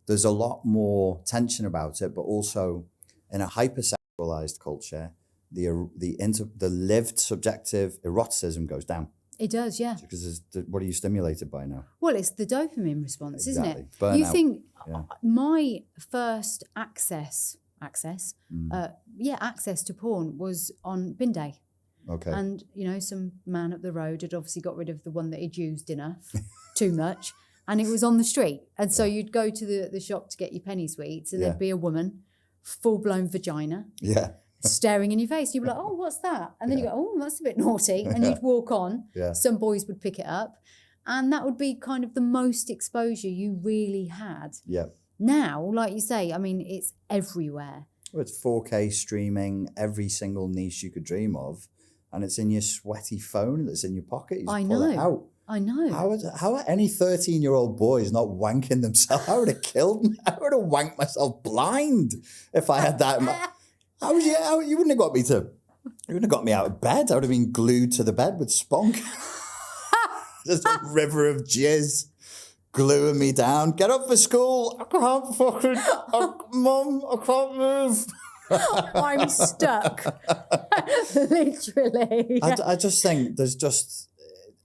There's a lot more tension about it, but also in a hypersexualized culture, the lived subjective eroticism goes down. It does, yeah. Because what are you stimulated by now? Well, it's the dopamine response, isn't it? Burnout. You think Yeah. my first access to porn was on bin day. Okay. And, some man up the road had obviously got rid of the one that he'd used enough, too much, and it was on the street. And so you'd go to the shop to get your penny sweets, and there'd be a woman, full-blown vagina. Yeah. Staring in your face. You'd be like, oh, what's that? And then you go, oh, that's a bit naughty. And you'd walk on. Yeah. Some boys would pick it up. And that would be kind of the most exposure you really had. Yeah. Now, like you say, I mean, it's everywhere. Well, it's 4K streaming, every single niche you could dream of. And it's in your sweaty phone that's in your pocket. You just pull it out. I know. How are any 13-year-old boys not wanking themselves? I would have killed me. I would have wanked myself blind if I had that in my... You wouldn't have got me you wouldn't have got me out of bed. I would have been glued to the bed with spunk. Just a river of jizz gluing me down. Get up for school. I can't Mum, I can't move. I'm stuck. Literally. I just think there's just,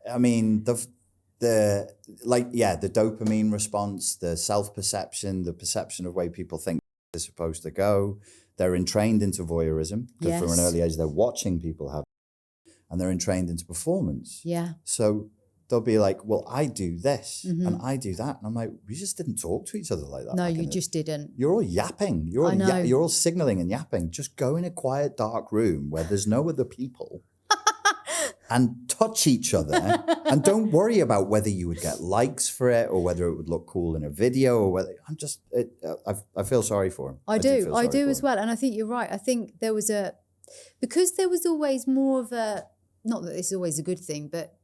I mean, the dopamine response, the self-perception, the perception of way people think they're supposed to go. They're entrained into voyeurism because from an early age they're watching people have, and they're entrained into performance. Yeah. So they'll be like, well, I do this and I do that. And I'm like, we just didn't talk to each other like that. No, you just didn't. You're all yapping. You're all signaling and yapping. Just go in a quiet, dark room where there's no other people and touch each other. And don't worry about whether you would get likes for it or whether it would look cool in a video or whether I feel sorry for him. I do as well. And I think you're right. I think because there was always more of a, not that this is always a good thing, but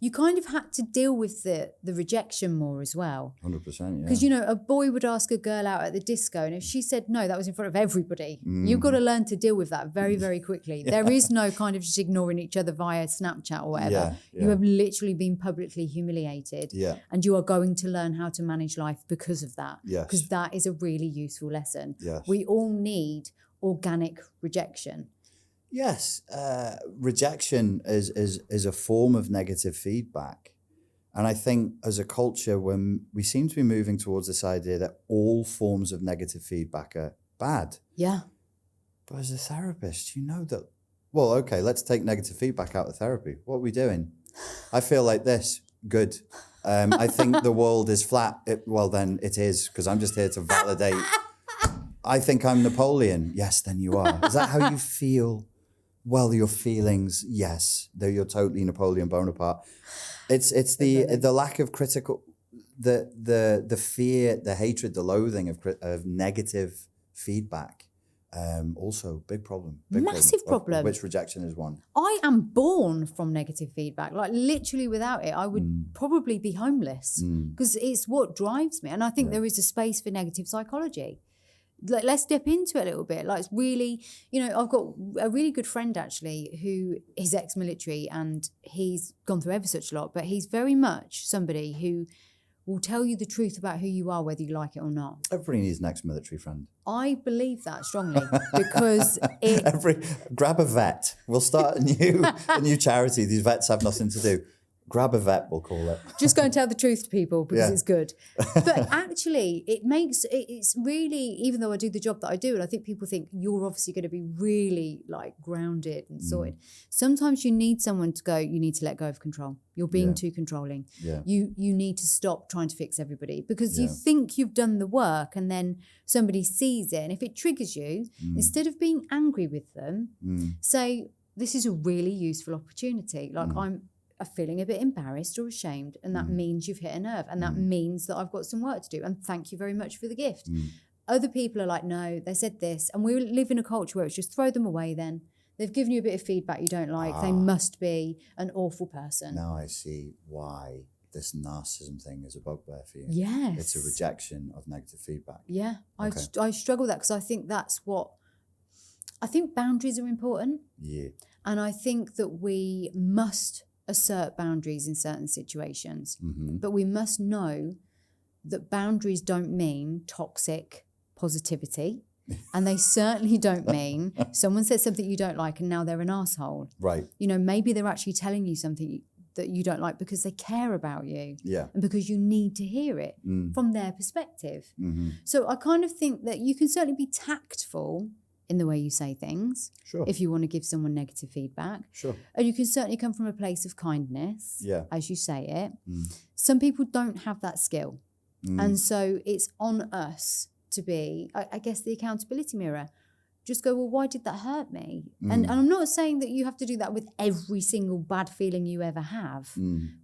you kind of had to deal with the rejection more as well. 100%, yeah. Because, a boy would ask a girl out at the disco, and if she said no, that was in front of everybody. You've got to learn to deal with that very, very quickly. Yeah. There is no kind of just ignoring each other via Snapchat or whatever. Yeah. You have literally been publicly humiliated. Yeah. And you are going to learn how to manage life because of that. Yes. Because that is a really useful lesson. Yes. We all need organic rejection. Yes, rejection is a form of negative feedback. And I think as a culture, when we seem to be moving towards this idea that all forms of negative feedback are bad. Yeah. But as a therapist, you know that, well, okay, let's take negative feedback out of therapy. What are we doing? I feel like this. Good. I think the world is flat. Well, then it is, because I'm just here to validate. I think I'm Napoleon. Yes, then you are. Is that how you feel? Well, your feelings, yes. Though you're totally Napoleon Bonaparte. It's the lack of critical, the fear, the hatred, the loathing of negative feedback. Also, big problem. Massive problem. Which rejection is one. I am born from negative feedback. Like literally without it, I would probably be homeless because it's what drives me. And I think there is a space for negative psychology. Like, let's dip into it a little bit. Like, it's really, I've got a really good friend actually who is ex-military and he's gone through ever such a lot, but he's very much somebody who will tell you the truth about who you are, whether you like it or not. Everybody needs an ex-military friend. I believe that strongly because grab a vet. We'll start a new charity. These vets have nothing to do. Grab a vet, we'll call it. Just go and tell the truth to people because it's good. But actually, it's really, even though I do the job that I do, and I think people think you're obviously going to be really like grounded and sorted. Sometimes you need someone to go, you need to let go of control. You're being too controlling. Yeah. You need to stop trying to fix everybody because you think you've done the work and then somebody sees it. And if it triggers you, instead of being angry with them, say, this is a really useful opportunity. Like I'm feeling a bit embarrassed or ashamed, and that means you've hit a nerve, and that means that I've got some work to do, and thank you very much for the gift. Other people are like, no, they said this, and we live in a culture where it's just throw them away then. They've given you a bit of feedback you don't like. They must be an awful person. Now I see why this narcissism thing is a bugbear for you. Yes. It's a rejection of negative feedback. Yeah, Okay. I struggle with that because I think I think boundaries are important. Yeah. And I think that we must assert boundaries in certain situations, but we must know that boundaries don't mean toxic positivity, and they certainly don't mean someone says something you don't like and now they're an asshole. Right. Maybe they're actually telling you something that you don't like because they care about you, and because you need to hear it from their perspective. So I kind of think that you can certainly be tactful in the way you say things, if you want to give someone negative feedback. Sure. And you can certainly come from a place of kindness, as you say it. Some people don't have that skill. And so it's on us to be, I guess, the accountability mirror. Just go, well, why did that hurt me? And I'm not saying that you have to do that with every single bad feeling you ever have,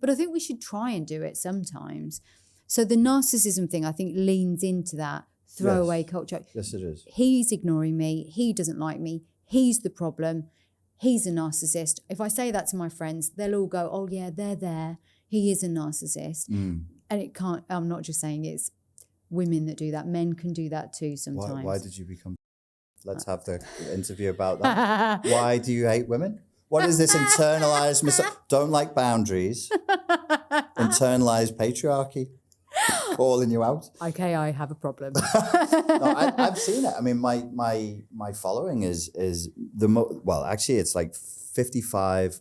but I think we should try and do it sometimes. So the narcissism thing, I think, leans into that throwaway culture. Yes, it is. He's ignoring me. He doesn't like me. He's the problem. He's a narcissist. If I say that to my friends, they'll all go, oh, yeah, they're there. He is a narcissist. And it can't, I'm not just saying it's women that do that. Men can do that too sometimes. Why did you become... Let's have the interview about that. Why do you hate women? What is this internalized... Don't like boundaries. Internalized patriarchy. Calling you out. Okay, I have a problem. No, I've seen it. I mean, my following is well, actually, it's like 55%,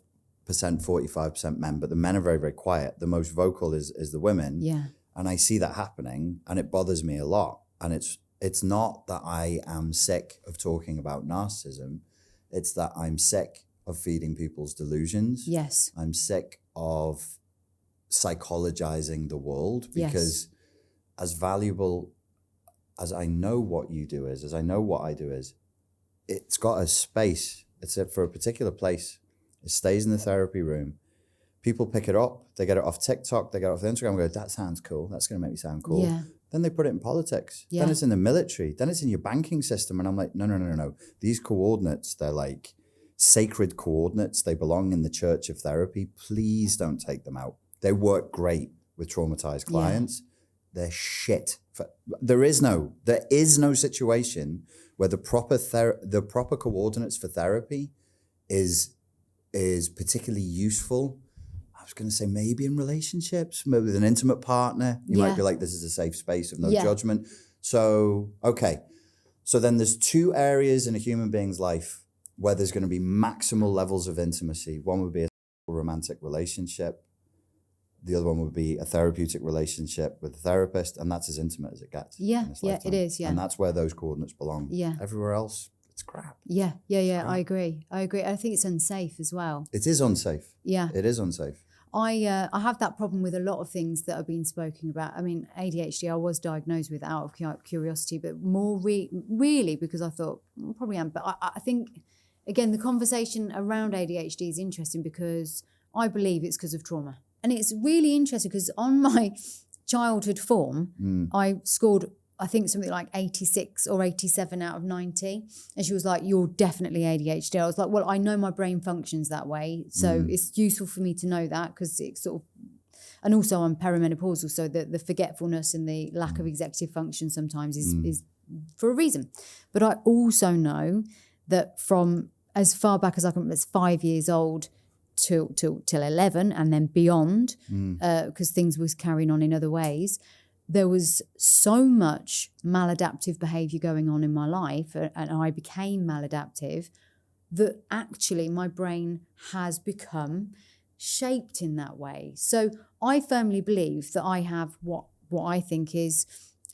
45% men, but the men are very, very quiet. The most vocal is the women. Yeah. And I see that happening, and it bothers me a lot. And it's not that I am sick of talking about narcissism. It's that I'm sick of feeding people's delusions. Yes. I'm sick of psychologizing the world, because as valuable as I know what you do is, as I know what I do is, it's got a space. It's for a particular place. It stays in the therapy room. People pick it up. They get it off TikTok. They get it off Instagram and go, that sounds cool. That's going to make me sound cool. Yeah. Then they put it in politics. Yeah. Then it's in the military. Then it's in your banking system. And I'm like, no. These coordinates, they're like sacred coordinates. They belong in the church of therapy. Please don't take them out. They work great with traumatized clients. They're shit. There is no situation where the proper coordinates for therapy is particularly useful. I was going to say maybe in relationships, maybe with an intimate partner. You might be like, this is a safe space of no judgment. So, okay. So then there's two areas in a human being's life where there's going to be maximal levels of intimacy. One would be a romantic relationship. The other one would be a therapeutic relationship with a therapist, and that's as intimate as it gets. Yeah, in this yeah, lifetime. it is, yeah. And that's where those coordinates belong. Yeah. Everywhere else, it's crap. Yeah, I agree. I think it's unsafe as well. It is unsafe. Yeah. It is unsafe. I have that problem with a lot of things that have been spoken about. I mean, ADHD, I was diagnosed with out of curiosity, but more really because I thought, probably am. But I think, again, the conversation around ADHD is interesting because I believe it's because of trauma. And it's really interesting because on my childhood form, I scored, I think, something like 86 or 87 out of 90. And she was like, you're definitely ADHD. I was like, well, I know my brain functions that way. So it's useful for me to know that because it's sort of, and also I'm perimenopausal. So the forgetfulness and the lack of executive function sometimes is for a reason. But I also know that from as far back as I can, as 5 years old, till 11 and then beyond, because things was carrying on in other ways, there was so much maladaptive behavior going on in my life, and I became maladaptive, that actually my brain has become shaped in that way. So I firmly believe that I have what I think is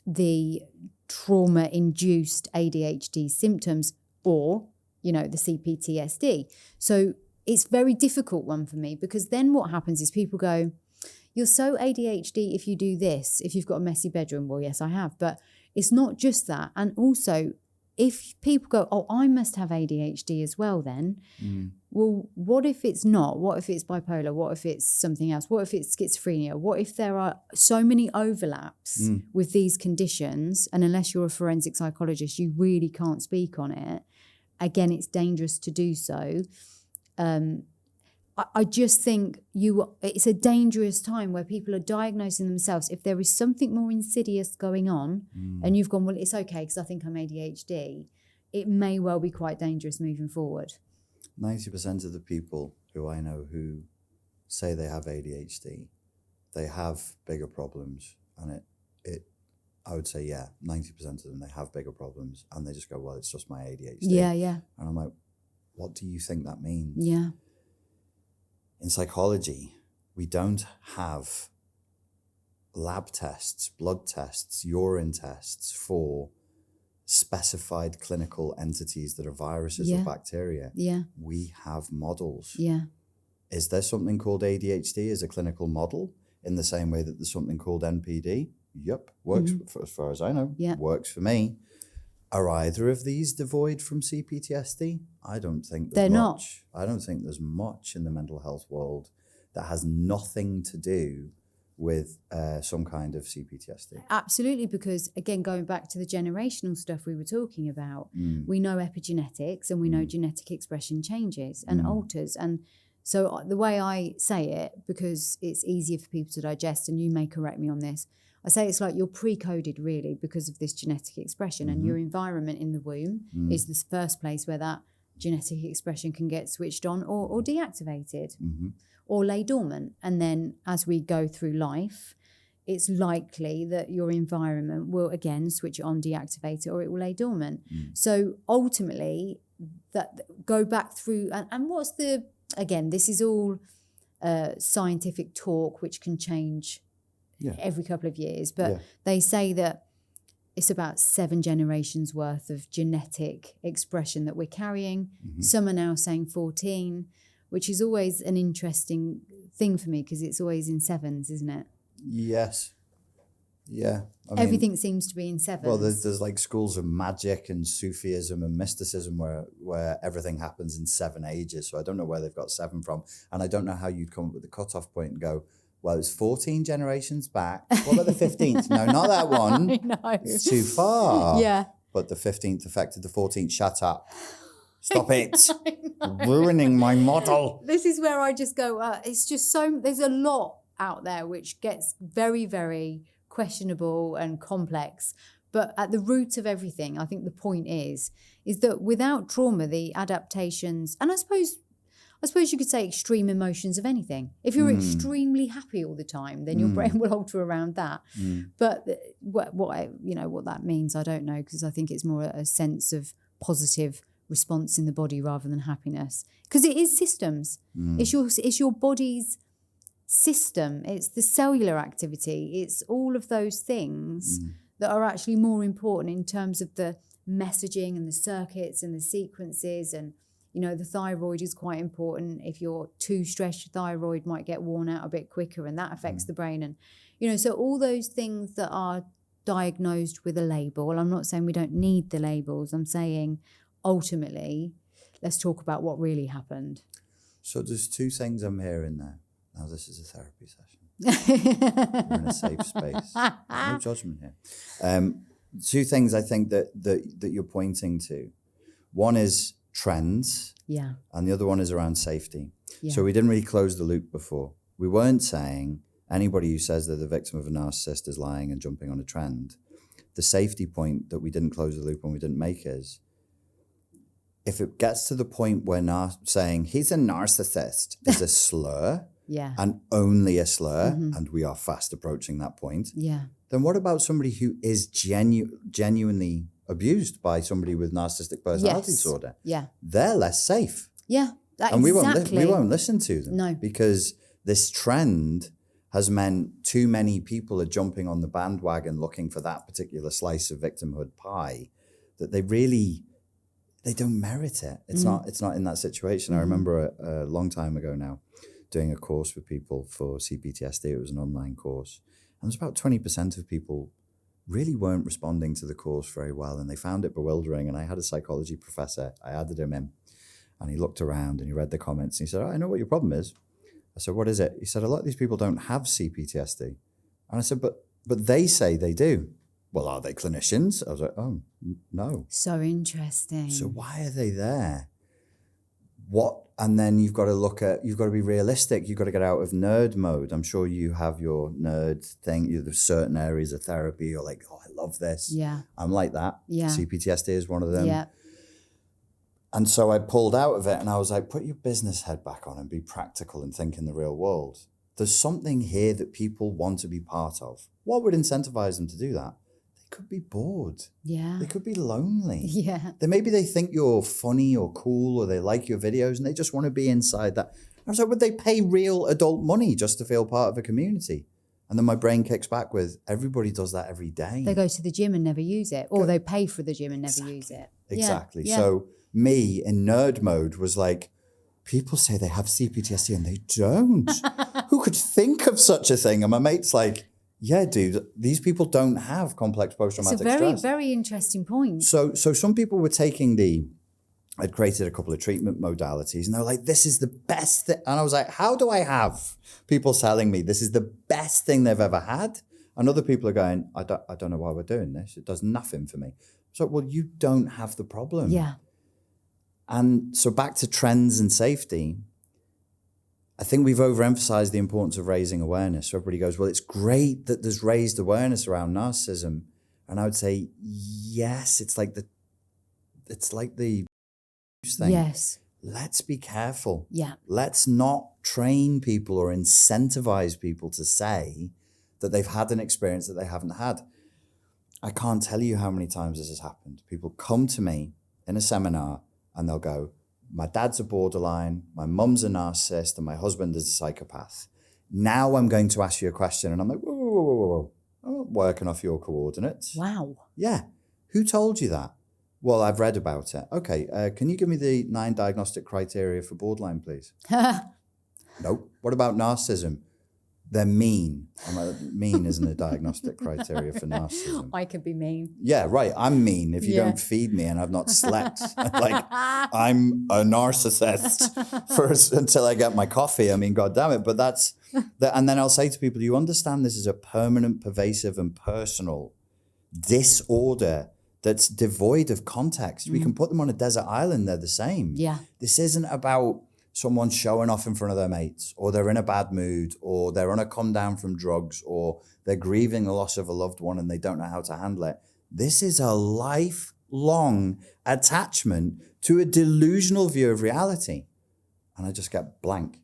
the trauma-induced ADHD symptoms, or, the Cptsd. So it's a very difficult one for me, because then what happens is people go, you're so ADHD if you do this, if you've got a messy bedroom. Well, yes, I have. But it's not just that. And also, if people go, oh, I must have ADHD as well then. Well, what if it's not? What if it's bipolar? What if it's something else? What if it's schizophrenia? What if there are so many overlaps with these conditions? And unless you're a forensic psychologist, you really can't speak on it. Again, it's dangerous to do so. I just think it's a dangerous time where people are diagnosing themselves. If there is something more insidious going on and you've gone, well, it's okay because I think I'm ADHD, it may well be quite dangerous moving forward. 90% of the people who I know who say they have ADHD, they have bigger problems. And I would say, 90% of them, they have bigger problems. And they just go, well, it's just my ADHD. Yeah. And I'm like, what do you think that means? Yeah. In psychology, we don't have lab tests, blood tests, urine tests for specified clinical entities that are viruses or bacteria. Yeah. We have models. Yeah. Is there something called ADHD as a clinical model in the same way that there's something called NPD? Yep. Works, as far as I know. Yeah. Works for me. Are either of these devoid from Cptsd? I don't think they're much. I don't think there's much in the mental health world that has nothing to do with some kind of Cptsd. Absolutely, because again, going back to the generational stuff we were talking about, we know epigenetics and we know genetic expression changes and alters. And so the way I say it, because it's easier for people to digest, and you may correct me on this, I say it's like you're pre-coded really because of this genetic expression, and your environment in the womb is the first place where that genetic expression can get switched on or deactivated or lay dormant. And then as we go through life, it's likely that your environment will again switch it on, deactivate it, or it will lay dormant. So ultimately, that go back through, and what's the, again, this is all scientific talk which can change every couple of years, but they say that it's about 7 generations worth of genetic expression that we're carrying. Some are now saying 14, which is always an interesting thing for me because it's always in sevens, isn't it? Yes. Yeah. Everything seems to be in sevens. Well, there's like schools of magic and Sufism and mysticism where everything happens in 7 ages. So I don't know where they've got 7 from. And I don't know how you'd come up with the cutoff point and go, well, it's 14 generations back. What about the 15th? No, not that one. I know. It's too far. Yeah. But the 15th affected the 14th. Shut up. Stop it. Ruining my model. This is where I just go, it's just there's a lot out there which gets very, very questionable and complex. But at the root of everything, I think the point is that without trauma, the adaptations, and I suppose you could say extreme emotions of anything. If you're extremely happy all the time, then your brain will alter around that. But what that means, I don't know, because I think it's more a sense of positive response in the body rather than happiness. Because it is systems. It's your body's system. It's the cellular activity. It's all of those things that are actually more important in terms of the messaging and the circuits and the sequences. And, you know, the thyroid is quite important. If you're too stressed, your thyroid might get worn out a bit quicker, and that affects the brain. And, you know, so all those things that are diagnosed with a label. I'm not saying we don't need the labels. I'm saying ultimately, let's talk about what really happened. So there's two things I'm hearing there. Now, this is a therapy session. We're in a safe space. No judgment here. Two things I think that you're pointing to. One is trends. Yeah. And the other one is around safety. Yeah. So we didn't really close the loop before. We weren't saying anybody who says they're the victim of a narcissist is lying and jumping on a trend. The safety point that we didn't close the loop when we didn't make is, if it gets to the point where saying he's a narcissist is a slur, yeah, and only a slur, and we are fast approaching that point, yeah, then what about somebody who is genuinely abused by somebody with narcissistic personality disorder? Yeah. They're less safe. Yeah, And exactly. we won't listen to them. No. Because this trend has meant too many people are jumping on the bandwagon looking for that particular slice of victimhood pie, that they don't merit it. It's not in that situation. I remember a long time ago now doing a course with people for Cptsd. It was an online course. And there's about 20% of people really weren't responding to the course very well, and they found it bewildering. And I had a psychology professor, I added him in, and he looked around and he read the comments and he said, I know what your problem is. I said, what is it? He said, a lot of these people don't have Cptsd. And I said, but they say they do. Well, are they clinicians? I was like, oh, no. So interesting. So why are they there? What? And then you've got to be realistic. You've got to get out of nerd mode. I'm sure you have your nerd thing. There's certain areas of therapy you're like, oh, I love this. Yeah. I'm like that. Yeah. Cptsd is one of them. Yeah. And so I pulled out of it and I was like, put your business head back on and be practical and think in the real world. There's something here that people want to be part of. What would incentivize them to do that? They could be bored. Yeah. They could be lonely. Yeah. Maybe they think you're funny or cool, or they like your videos and they just want to be inside that. I was like, would they pay real adult money just to feel part of a community? And then my brain kicks back with, everybody does that every day. They go to the gym and never use it, or they pay for the gym and never use it. Exactly. Yeah. So me in nerd mode was like, people say they have Cptsd and they don't. Who could think of such a thing? And my mate's like, yeah, dude, these people don't have complex post-traumatic stress. It's a very, very interesting point. So some people were taking I'd created a couple of treatment modalities and they were like, this is the best thing. And I was like, how do I have people telling me this is the best thing they've ever had? And other people are going, I don't know why we're doing this. It does nothing for me. So, well, you don't have the problem. Yeah. And so back to trends and safety, I think we've overemphasized the importance of raising awareness. So everybody goes, well, it's great that there's raised awareness around narcissism. And I would say, yes, it's like the thing. Yes. Let's be careful. Yeah. Let's not train people or incentivize people to say that they've had an experience that they haven't had. I can't tell you how many times this has happened. People come to me in a seminar and they'll go, my dad's a borderline, my mum's a narcissist, and my husband is a psychopath. Now I'm going to ask you a question. And I'm like, whoa. I'm not working off your coordinates. Wow. Yeah. Who told you that? Well, I've read about it. Okay. Can you give me the 9 diagnostic criteria for borderline, please? Nope. What about narcissism? They're mean. I'm like, mean isn't a diagnostic criteria for narcissism. I could be mean. Yeah, right. I'm mean. If you don't feed me and I've not slept, like I'm a narcissist until I get my coffee. I mean, God damn it. But that's that. And then I'll say to people, you understand this is a permanent, pervasive and personal disorder that's devoid of context. We can put them on a desert island. They're the same. Yeah. This isn't about someone showing off in front of their mates, or they're in a bad mood, or they're on a come down from drugs, or they're grieving the loss of a loved one and they don't know how to handle it. This is a lifelong attachment to a delusional view of reality. And I just get blank.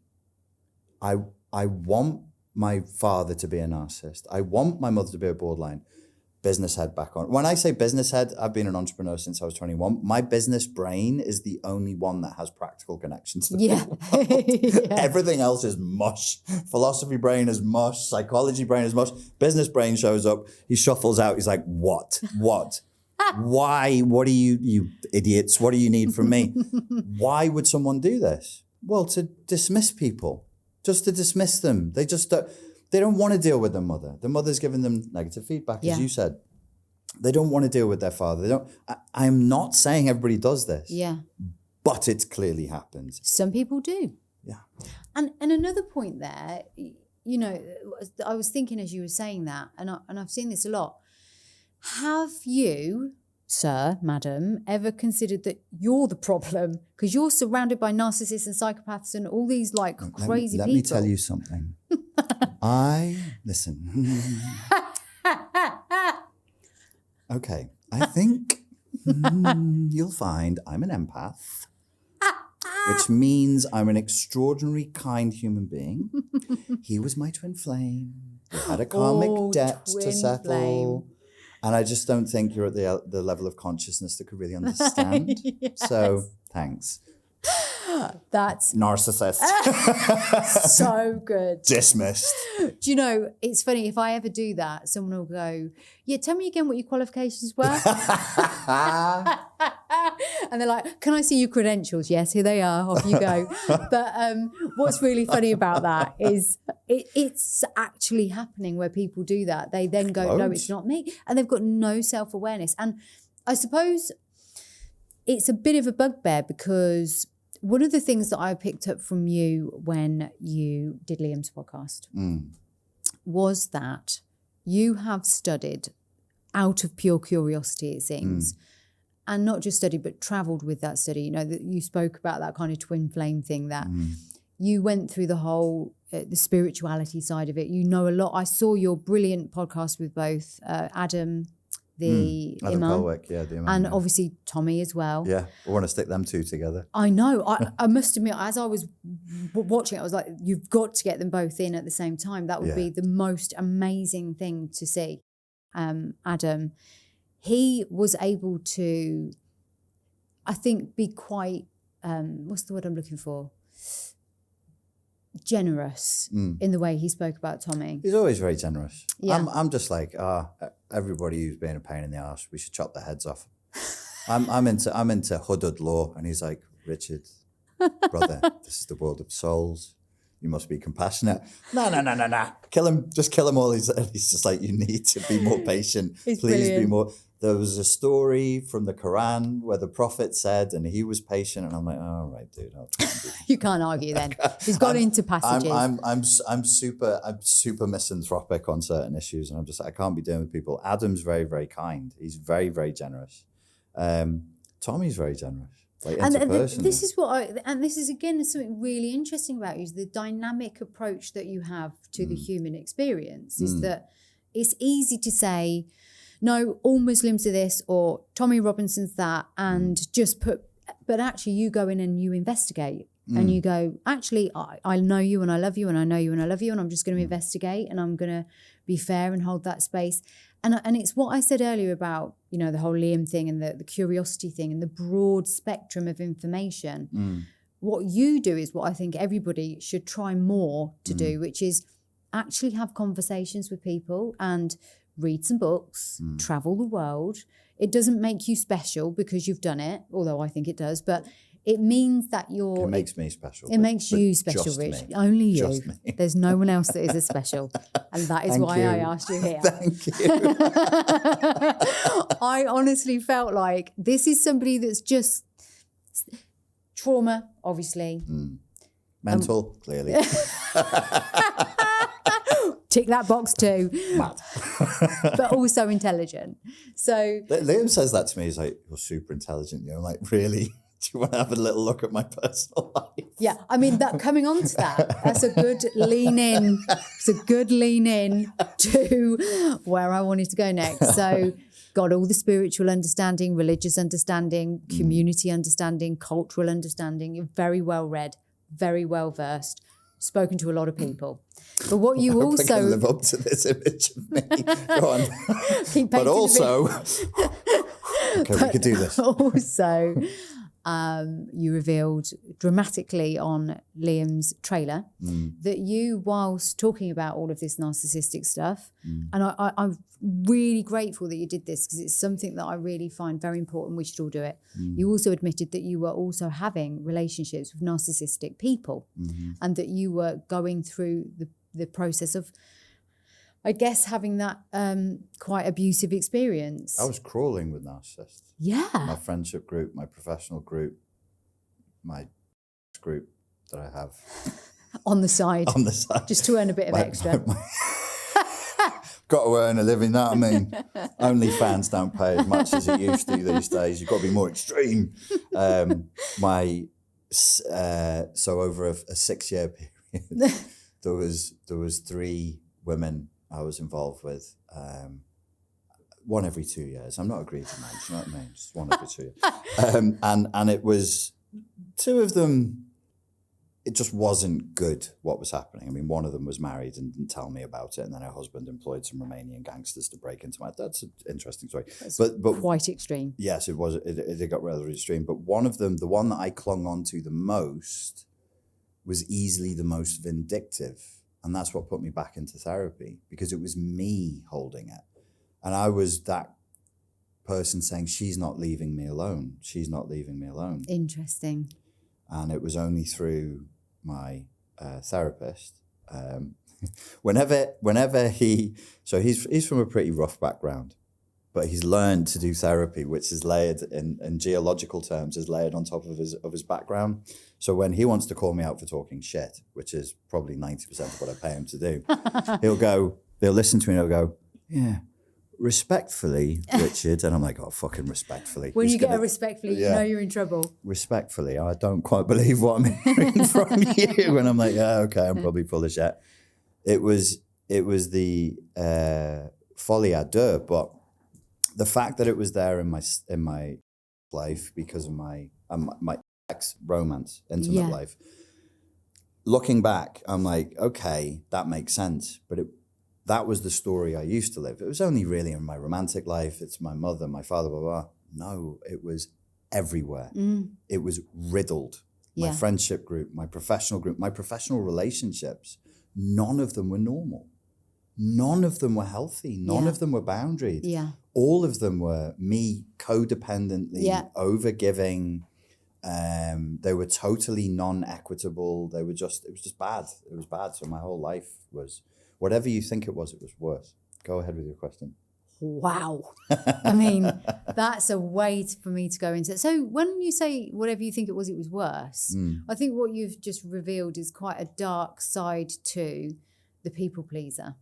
I want my father to be a narcissist. I want my mother to be a borderline. business head back on. When I say business head, I've been an entrepreneur since I was 21. My business brain is the only one that has practical connections to the world. Yeah. Everything else is mush. Philosophy brain is mush. Psychology brain is mush. Business brain shows up. He shuffles out. He's like, what? Why? What do you idiots? What do you need from me? Why would someone do this? Well, to dismiss people, just to dismiss them. They just they don't want to deal with their mother. The mother's giving them negative feedback, as you said. They don't want to deal with their father. They don't. I'm not saying everybody does this. Yeah. But it clearly happens. Some people do. Yeah. And another point there, you know, I was thinking as you were saying that, and I've seen this a lot. Have you, sir, madam, ever considered that you're the problem because you're surrounded by narcissists and psychopaths and all these like crazy people? Let me tell you something. Listen. Okay, I think you'll find I'm an empath, which means I'm an extraordinary, kind human being. He was my twin flame. We had a karmic debt to settle. Flame. And I just don't think you're at the level of consciousness that could really understand. Yes. So, thanks. That's narcissist. So good. Dismissed. Do you know, it's funny, if I ever do that, someone will go, yeah, tell me again what your qualifications were. And they're like, can I see your credentials? Yes, here they are, off you go. But what's really funny about that is it's actually happening where people do that. They then go, no, it's not me. And they've got no self-awareness. And I suppose it's a bit of a bugbear because one of the things that I picked up from you when you did Liam's podcast was that you have studied out of pure curiosity, it seems, and not just studied, but travelled with that study. You know, that you spoke about that kind of twin flame thing, that you went through the whole, the spirituality side of it. You know a lot. I saw your brilliant podcast with both Adam, the Adam Imam, Colwick, the Imam, and obviously Tommy as well. Yeah, we want to stick them two together. I know. I must admit, as I was watching it, I was like, you've got to get them both in at the same time. That would be the most amazing thing to see. Adam, he was able to, I think, be quite, what's the word I'm looking for? Generous in the way he spoke about Tommy. He's always very generous. Yeah. I'm just like, everybody who's being a pain in the arse, we should chop their heads off. I'm into Hudud law, and he's like, Richard, brother, this is the world of souls. You must be compassionate. No. Kill him. Just kill him all. He's just like, you need to be more patient. Please brilliant. Be more. There was a story from the Quran where the Prophet said, and he was patient. And I'm like, all right, dude. I'll try and be. You can't argue then. He's gone into passages. I'm super misanthropic on certain issues, and I'm just, I can't be dealing with people. Adam's very, very kind. He's very, very generous. Tommy's very generous. Like, and this is this is again something really interesting about you, is the dynamic approach that you have to the human experience. Is that it's easy to say, no, all Muslims are this, or Tommy Robinson's that, and just but actually you go in and you investigate and you go, actually, I know you and I love you and I know you and I love you, and I'm just going to investigate and I'm going to be fair and hold that space. And it's what I said earlier about, you know, the whole Liam thing and the curiosity thing and the broad spectrum of information. What you do is what I think everybody should try more to do, which is actually have conversations with people and read some books, travel the world. It doesn't make you special because you've done it, although I think it does, but it means that you're... It makes me special. It makes you special, Rich. Me. Only you. Just me. There's no one else that is as special. And that is why I asked you here. Thank you. I honestly felt like this is somebody that's just... Trauma, obviously. Mental, clearly. Tick that box too. Mad. But also intelligent. So... Liam says that to me. He's like, you're super intelligent. You know, I'm like, really? Do you want to have a little look at my personal life? Yeah, I mean, that coming on to that's a good lean in. It's a good lean in to where I wanted to go next. So got all the spiritual understanding, religious understanding, community understanding, cultural understanding. You're very well read, very well versed. spoken to a lot of people. But what you I hope I also can live up to this image of me. Go on. keep But painting also, okay, we could do this. Also, you revealed dramatically on Liam's trailer that you, whilst talking about all of this narcissistic stuff, and I'm really grateful that you did this because it's something that I really find very important. We should all do it. You also admitted that you were also having relationships with narcissistic people and that you were going through the process of, I guess, having that quite abusive experience. I was crawling with narcissists. Yeah. My friendship group, my professional group, my group that I have. On the side. On the side. Just to earn a bit of extra. Got to earn a living, that I mean. OnlyFans don't pay as much as it used to these days. You've got to be more extreme. So over a 6-year period, there was 3 women I was involved with, one every 2 years. I'm not a greedy man, do you know what I mean? Just one every 2 years. And it was 2 of them, it just wasn't good what was happening. I mean, one of them was married and didn't tell me about it, and then her husband employed some Romanian gangsters to break into my... That's an interesting story. But quite extreme. Yes, it was. It got rather extreme. But one of them, the one that I clung on to the most, was easily the most vindictive. And that's what put me back into therapy, because it was me holding it. And I was that person saying, she's not leaving me alone. She's not leaving me alone. Interesting. And it was only through my therapist. Whenever he's from a pretty rough background, but he's learned to do therapy, which is layered in geological terms, is layered on top of his background. So when he wants to call me out for talking shit, which is probably 90% of what I pay him to do, he'll listen to me and he'll go, yeah, respectfully, Richard. And I'm like, oh, fucking respectfully. When you get a respectfully, you know you're in trouble. Respectfully, I don't quite believe what I'm hearing from you. And I'm like, yeah, okay, I'm probably full of shit. It was the folie à deux, but the fact that it was there in my life because of my romance, intimate life. Looking back, I'm like, okay, that makes sense. But that was the story I used to live. It was only really in my romantic life. It's my mother, my father, blah, blah. No, it was everywhere. It was riddled. My friendship group, my professional relationships, none of them were normal. None of them were healthy. None of them were boundaried. Yeah. All of them were me codependently overgiving. They were totally non-equitable. It was just bad. It was bad. So my whole life was, whatever you think it was worse. Go ahead with your question. Wow. I mean, that's a way for me to go into it. So when you say whatever you think it was worse, I think what you've just revealed is quite a dark side to the people pleaser.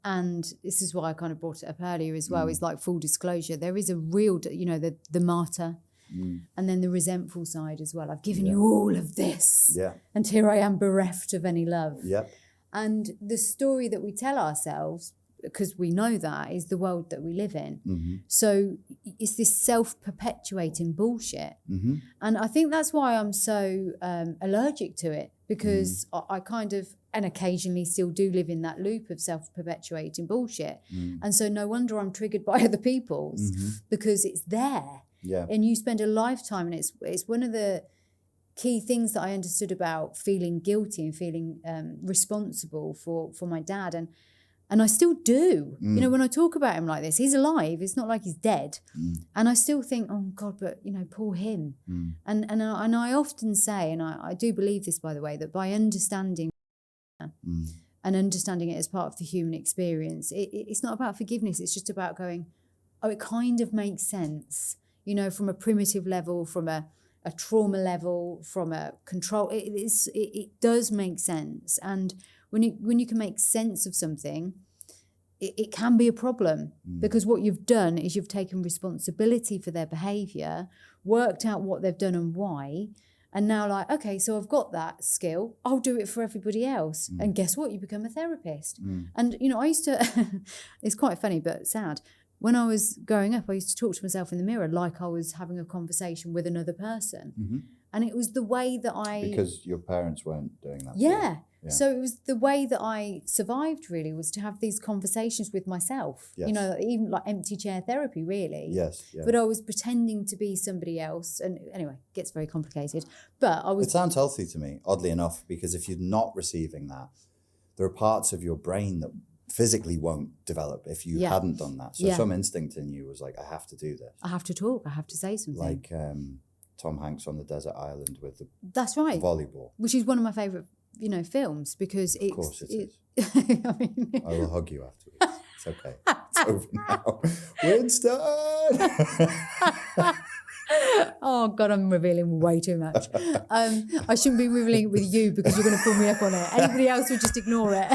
And this is why I kind of brought it up earlier as well, is like full disclosure. There is a real, the martyr and then the resentful side as well. I've given you all of this and here I am bereft of any love. And the story that we tell ourselves, because we know that, is the world that we live in. So it's this self-perpetuating bullshit. And I think that's why I'm so allergic to it, because I kind of, and occasionally still do live in that loop of self-perpetuating bullshit. And so no wonder I'm triggered by other people's, because it's there. And you spend a lifetime, and it's one of the key things that I understood about feeling guilty and feeling responsible for my dad. And I still do. When I talk about him like this, he's alive. It's not like he's dead. And I still think, oh God, but poor him. And I often say, and I do believe this, by the way, that by understanding and understanding it as part of the human experience, it's not about forgiveness. It's just about going, oh, it kind of makes sense, from a primitive level, from a trauma level, from a control. It does make sense. And when you can make sense of something, it can be a problem, because what you've done is you've taken responsibility for their behaviour, worked out what they've done and why, and now like, okay, so I've got that skill, I'll do it for everybody else. And guess what? You become a therapist. And, I used to, it's quite funny but sad. When I was growing up, I used to talk to myself in the mirror like I was having a conversation with another person. And it was the way that Because your parents weren't doing that. Yeah. Yeah. So it was the way that I survived, really, was to have these conversations with myself. Yes. You know, even like empty chair therapy, really. Yes. Yeah. But I was pretending to be somebody else. And anyway, it gets very complicated. But I was... It sounds healthy to me, oddly enough, because if you're not receiving that, there are parts of your brain that physically won't develop if you hadn't done that. So some instinct in you was like, I have to do this. I have to talk. I have to say something. Like Tom Hanks on the desert island with the That's right. volleyball. Which is one of my favourite, films, because it's... Of course it is. I mean... I will hug you afterwards. It's okay. It's over now. Winston! Oh, God, I'm revealing way too much. I shouldn't be revealing it with you because you're going to pull me up on it. Anybody else would just ignore it.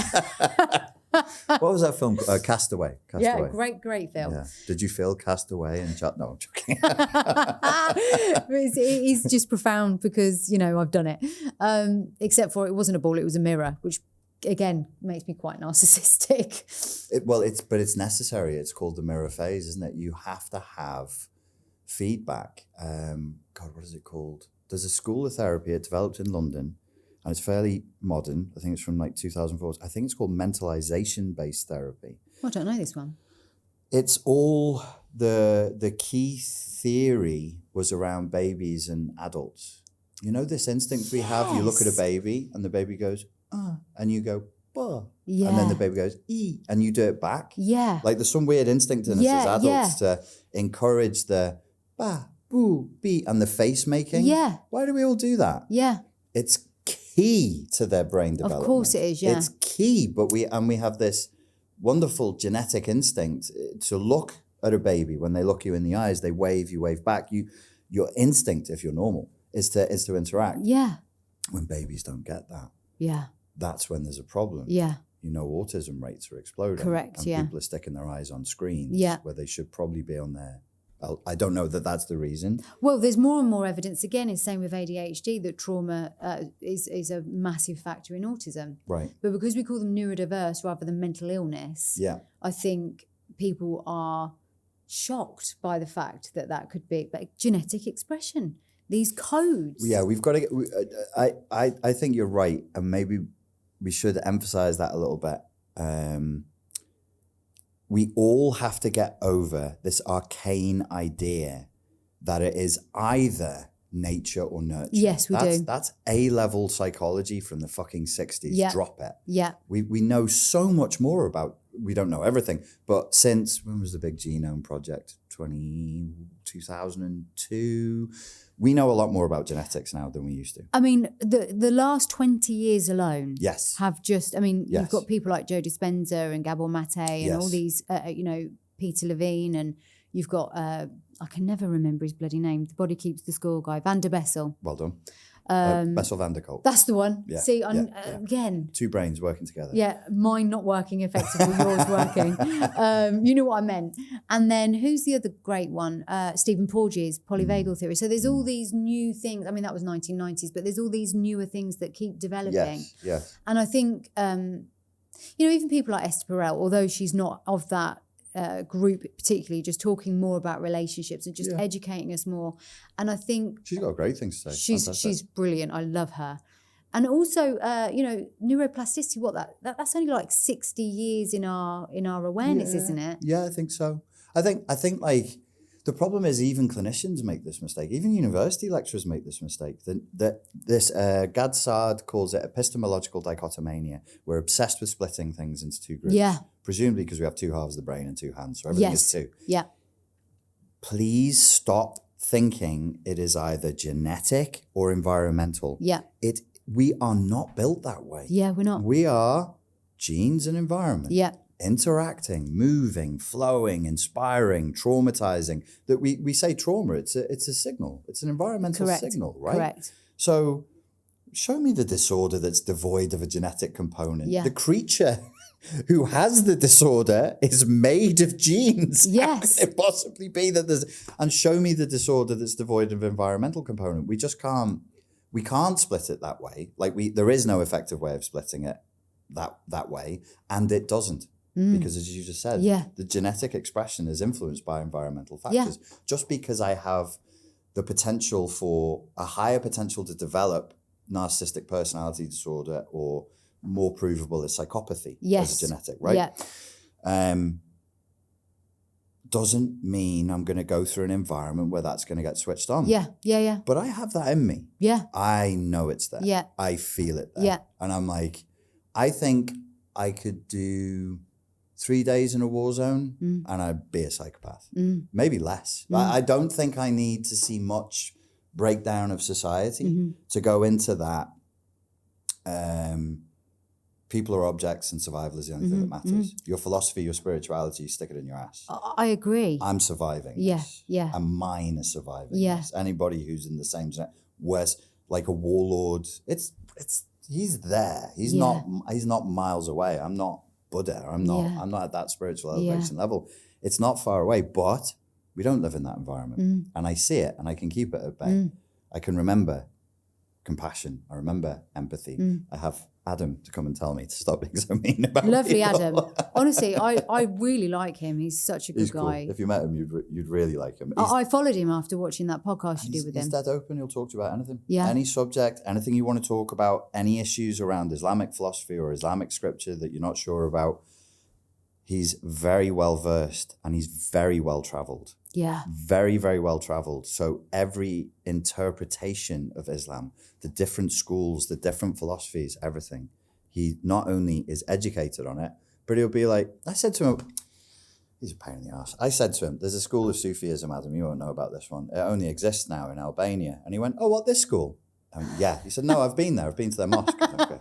What was that film? Castaway. Yeah, great film. Yeah. Did you feel Castaway and chat? No, I'm joking. It is just profound because, I've done it. Except for it wasn't a ball, it was a mirror, which again makes me quite narcissistic. But it's necessary. It's called the mirror phase, isn't it? You have to have feedback. God, what is it called? There's a school of therapy. It developed in London. And it's fairly modern. I think it's from like 2004. I think it's called mentalization-based therapy. I don't know this one. It's all the key theory was around babies and adults. You know this instinct we have? You look at a baby and the baby goes, and you go, bah. Yeah. And then the baby goes, ee, and you do it back. Yeah. Like there's some weird instinct in us as adults to encourage the bah, boo, bee, and the face making. Yeah. Why do we all do that? Yeah. It's key to their brain development. Of course it is, yeah. It's key, but we have this wonderful genetic instinct to look at a baby. When they look you in the eyes, they wave, you wave back. Your instinct, if you're normal, is to interact. Yeah. When babies don't get that, that's when there's a problem. Yeah. Autism rates are exploding. Correct, and people are sticking their eyes on screens where they should probably be on their... I don't know that that's the reason. Well, there's more and more evidence, again, it's same with ADHD, that trauma is a massive factor in autism. Right. But because we call them neurodiverse rather than mental illness, I think people are shocked by the fact that could be genetic expression, these codes. Yeah, we've got to get... I think you're right, and maybe we should emphasize that a little bit. We all have to get over this arcane idea that it is either nature or nurture. Yes, we do. That's A-level psychology from the fucking 60s. Yeah. Drop it. Yeah. We know so much more about... We don't know everything, but since... When was the big genome project? 2002? We know a lot more about genetics now than we used to. I mean, the last 20 years alone have just... I mean, you've got people like Joe Dispenza and Gabor Mate and all these, Peter Levine, and you've got... I can never remember his bloody name. The Body Keeps the Score guy, Van der Bessel. Well done. Bessel van der Kolk. That's the one. Yeah. See, again. Two brains working together. Yeah, mine not working effectively, yours working. You know what I meant. And then who's the other great one? Stephen Porges, polyvagal theory. So there's all these new things. I mean, that was 1990s, but there's all these newer things that keep developing. Yes. And I think, even people like Esther Perel, although she's not of that group particularly, just talking more about relationships and just educating us more. And I think she's got great things to say. She's brilliant. I love her. And also, neuroplasticity. That's only like 60 years in our awareness, isn't it? Yeah, I think so. I think like the problem is even clinicians make this mistake. Even university lecturers make this mistake. This Gad Saad calls it epistemological dichotomania. We're obsessed with splitting things into two groups. Yeah. Presumably because we have two halves of the brain and two hands, so everything is two. Yeah. Please stop thinking it is either genetic or environmental. Yeah. We are not built that way. Yeah, we're not. We are genes and environment. Yeah. Interacting, moving, flowing, inspiring, traumatizing. That we say trauma, it's a signal. It's an environmental signal, right? Correct. So show me the disorder that's devoid of a genetic component. Yeah. The creature who has the disorder is made of genes. Yes. How can it possibly be that there's... And show me the disorder that's devoid of environmental component. We just can't... We can't split it that way. There is no effective way of splitting it that way, and it doesn't. Because as you just said, the genetic expression is influenced by environmental factors. Just because I have the potential for a higher potential to develop narcissistic personality disorder, or more provable is psychopathy as a genetic, right? Yeah. Doesn't mean I'm going to go through an environment where that's going to get switched on. Yeah. But I have that in me. Yeah. I know it's there. Yeah. I feel it there. Yeah. And I'm like, I think I could do 3 days in a war zone and I'd be a psychopath. Maybe less. I don't think I need to see much breakdown of society to go into that. People are objects and survival is the only thing that matters. Your philosophy, your spirituality, you stick it in your ass. I agree. I'm surviving this. Yeah. And mine is surviving Yeah. this. Anybody who's in the same whereas like a warlord, he's there. He's not miles away. I'm not Buddha. I'm not at that spiritual elevation level. It's not far away, but we don't live in that environment. And I see it and I can keep it at bay. I can remember compassion. I remember empathy. I have Adam to come and tell me to stop being so mean about Lovely people. Adam. Honestly, I really like him. He's such a good guy. Cool. If you met him, you'd really like him. I followed him after watching that podcast you did with him. He's dead open. He'll talk to you about anything. Yeah. Any subject, anything you want to talk about, any issues around Islamic philosophy or Islamic scripture that you're not sure about. He's very well versed and he's very well traveled. Yeah. Very, very well traveled. So every interpretation of Islam, the different schools, the different philosophies, everything, he not only is educated on it, but he'll be like, I said to him, he's a pain in the ass. I said to him, there's a school of Sufism, Adam, you won't know about this one. It only exists now in Albania. And he went, oh, what, this school? Yeah. He said, no, I've been there. I've been to their mosque. Okay.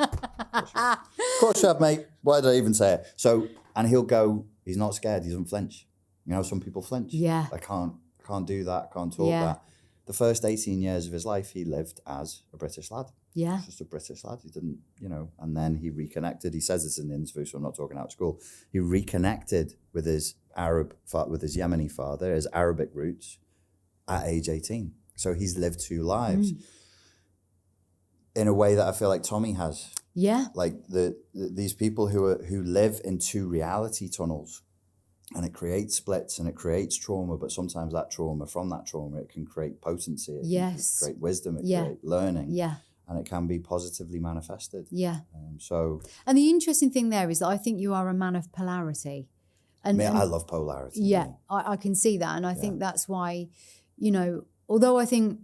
Of course you have, mate. Why did I even say it? So, and he'll go, he's not scared. He doesn't flinch. You know, some people flinch. Yeah. I can't do that. Can't talk that. The first 18 years of his life, he lived as a British lad. Yeah. Just a British lad. He didn't, and then he reconnected. He says this in the interview, so I'm not talking out of school. He reconnected with his Yemeni father, his Arabic roots, at age 18. So he's lived 2 lives in a way that I feel like Tommy has. Yeah. Like these people who live in 2 reality tunnels, and it creates splits and it creates trauma, but sometimes from that trauma, it can create potency. It can create wisdom, it can create learning. Yeah. And it can be positively manifested. Yeah. And the interesting thing there is that I think you are a man of polarity. And I love polarity. Yeah, I can see that. And I think that's why, although I think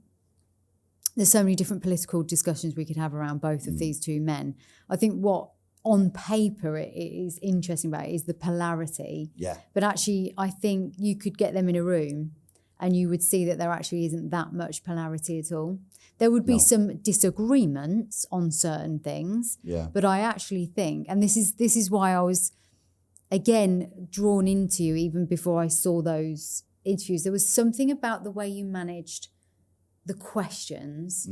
there's so many different political discussions we could have around both of these 2 men, I think what on paper it is interesting about it is the polarity. Yeah. But actually, I think you could get them in a room and you would see that there actually isn't that much polarity at all. There would be some disagreements on certain things. Yeah. But I actually think, and this is why I was, again, drawn into you even before I saw those interviews. There was something about the way you managed the questions.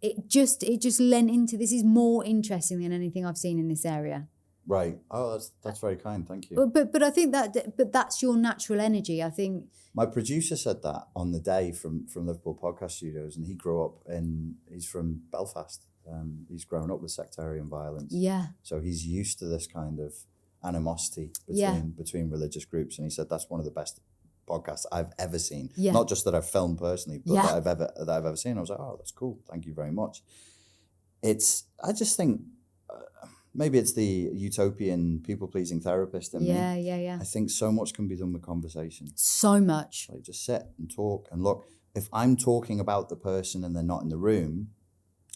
It just lent into, this is more interesting than anything I've seen in this area. Right. Oh, that's very kind. Thank you. But I think that's your natural energy. I think my producer said that on the day from Liverpool Podcast Studios, and he grew up he's from Belfast. He's grown up with sectarian violence. Yeah. So he's used to this kind of animosity between religious groups, and he said that's one of the best podcasts I've ever seen. Yeah. Not just that I've filmed personally, but that I've ever seen. I was like, oh, that's cool. Thank you very much. I just think maybe it's the utopian people-pleasing therapist in me. Yeah. I think so much can be done with conversation. So much. Like just sit and talk and look. If I'm talking about the person and they're not in the room,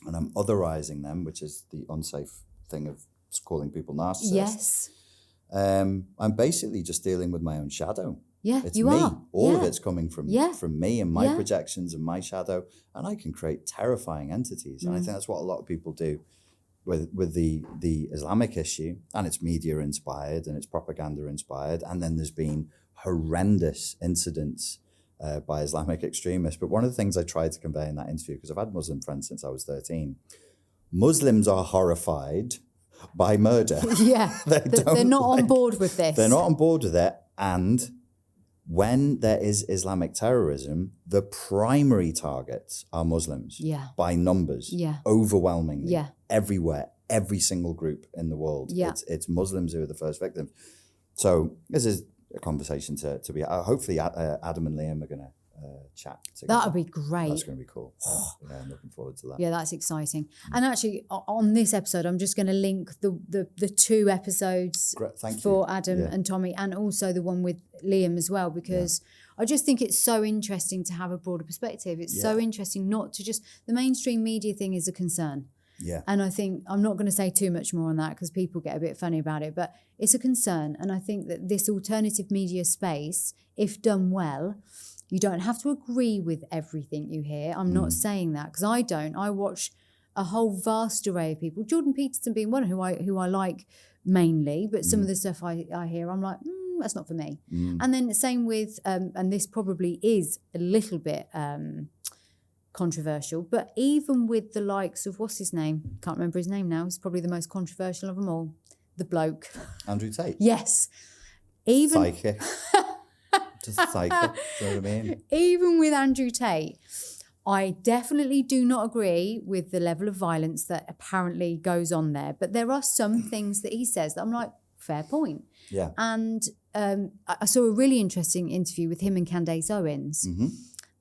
and I'm otherizing them, which is the unsafe thing of calling people narcissists. Yes. I'm basically just dealing with my own shadow. Yeah, it's you me. are. All of it's coming from me and my Yeah. projections and my shadow, and I can create terrifying entities. And I think that's what a lot of people do with the Islamic issue, and it's media inspired and it's propaganda inspired, and then there's been horrendous incidents by Islamic extremists. But one of the things I tried to convey in that interview, because I've had Muslim friends since I was 13, Muslims are horrified by murder. Yeah, they're not on board with this. They're not on board with it, and when there is Islamic terrorism, the primary targets are Muslims by numbers, overwhelmingly, everywhere, every single group in the world. It's Muslims who are the first victims. So this is a conversation to be. Hopefully, Adam and Liam are going to chat together. That would be great. That's going to be cool. Yeah, I'm looking forward to that. Yeah, that's exciting. And actually, on this episode, I'm just going to link the 2 episodes for Adam and Tommy, and also the one with Liam as well, because I just think it's so interesting to have a broader perspective. It's so interesting not to just, the mainstream media thing is a concern. Yeah. And I think, I'm not going to say too much more on that because people get a bit funny about it, but it's a concern. And I think that this alternative media space, if done well, you don't have to agree with everything you hear. I'm not saying that, because I don't. I watch a whole vast array of people, Jordan Peterson being one who I like mainly, but some of the stuff I hear, I'm like, that's not for me. And then the same with, and this probably is a little bit controversial, but even with the likes of, what's his name? Can't remember his name now. He's probably the most controversial of them all. The bloke. Andrew Tate. Yes. Even Psychic. Just psychic. Do you know what I mean? Even with Andrew Tate, I definitely do not agree with the level of violence that apparently goes on there. But there are some things that he says that I'm like, fair point. Yeah. And I saw a really interesting interview with him and Candace Owens.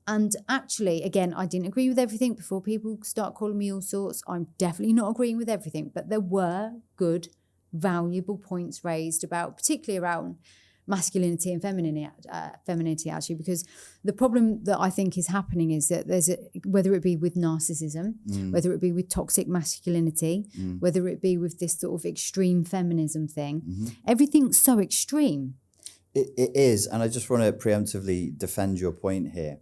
And actually, again, I didn't agree with everything. Before people start calling me all sorts, I'm definitely not agreeing with everything. But there were good, valuable points raised about, particularly around masculinity and femininity, actually, because the problem that I think is happening is that whether it be with narcissism, whether it be with toxic masculinity, whether it be with this sort of extreme feminism thing, everything's so extreme. It is, and I just want to preemptively defend your point here.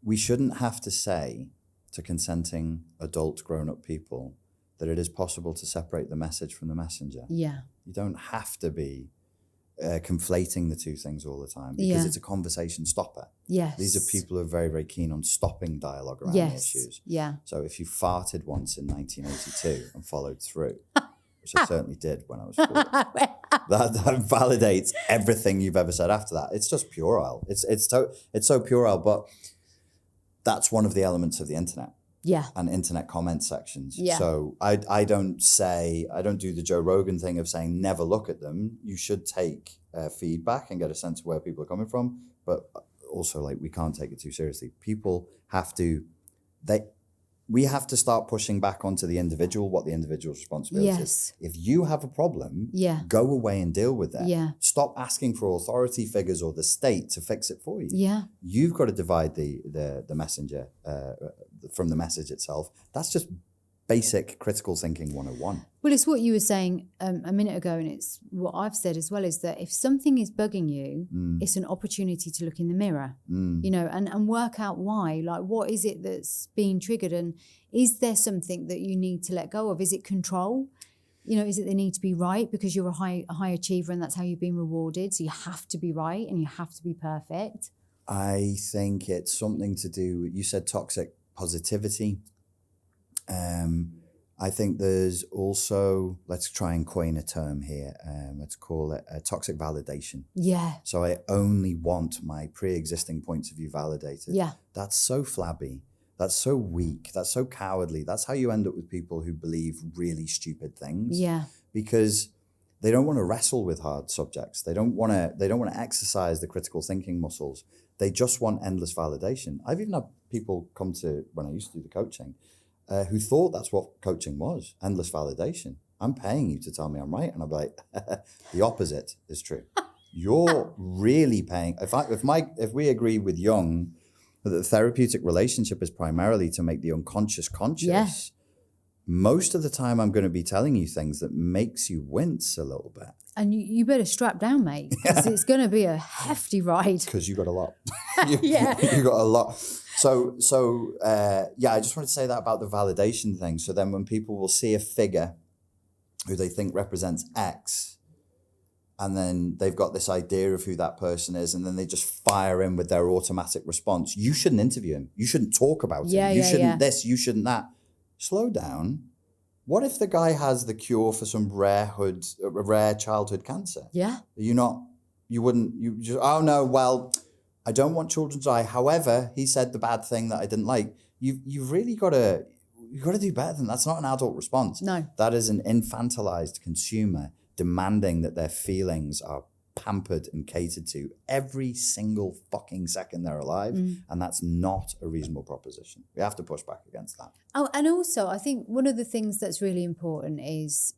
We shouldn't have to say to consenting adult grown-up people that it is possible to separate the message from the messenger. Yeah. You don't have to be conflating the two things all the time, because it's a conversation stopper. Yes. These are people who are very, very keen on stopping dialogue around the issues. Yeah. So if you farted once in 1982 and followed through, which I certainly did when I was 40, that validates everything you've ever said after that. It's just puerile. It's so puerile, but that's one of the elements of the internet. Yeah. And internet comment sections. Yeah. So I don't do the Joe Rogan thing of saying never look at them. You should take feedback and get a sense of where people are coming from. But also, like, we can't take it too seriously. People have to, we have to start pushing back onto the individual, what the individual's responsibility is. If you have a problem, go away and deal with that. Yeah. Stop asking for authority figures or the state to fix it for you. Yeah. You've got to divide the messenger from the message itself. That's just basic critical thinking 101. Well, it's what you were saying a minute ago, and it's what I've said as well, is that if something is bugging you, it's an opportunity to look in the mirror, you know, and work out why. Like, what is it that's being triggered, and is there something that you need to let go of? Is it control? You know, is it the need to be right because you're a high achiever and that's how you've been rewarded? So you have to be right and you have to be perfect. I think it's something to do, you said toxic positivity. I think there's also, let's try and coin a term here. Let's call it toxic validation. Yeah. So I only want my pre-existing points of view validated. Yeah. That's so flabby. That's so weak. That's so cowardly. That's how you end up with people who believe really stupid things. Yeah. Because they don't want to wrestle with hard subjects. They don't want to exercise the critical thinking muscles. They just want endless validation. I've even had people come to, when I used to do the coaching, who thought that's what coaching was, endless validation. I'm paying you to tell me I'm right. And I'm like, the opposite is true. You're really paying. If we agree with Jung that the therapeutic relationship is primarily to make the unconscious conscious, most of the time I'm going to be telling you things that makes you wince a little bit. And you better strap down, mate, because it's going to be a hefty ride. Because you got a lot. You got a lot. So I just wanted to say that about the validation thing. So then when people will see a figure who they think represents X, and then they've got this idea of who that person is, and then they just fire in with their automatic response. You shouldn't interview him. You shouldn't talk about him. You shouldn't this, you shouldn't that. Slow down. What if the guy has the cure for some rare childhood cancer? Yeah. Oh no, well, I don't want children to die. However, he said the bad thing that I didn't like. You've really got to do better than that. That's not an adult response. No. That is an infantilized consumer demanding that their feelings are pampered and catered to every single fucking second they're alive. And that's not a reasonable proposition. We have to push back against that. Oh, and also I think one of the things that's really important is,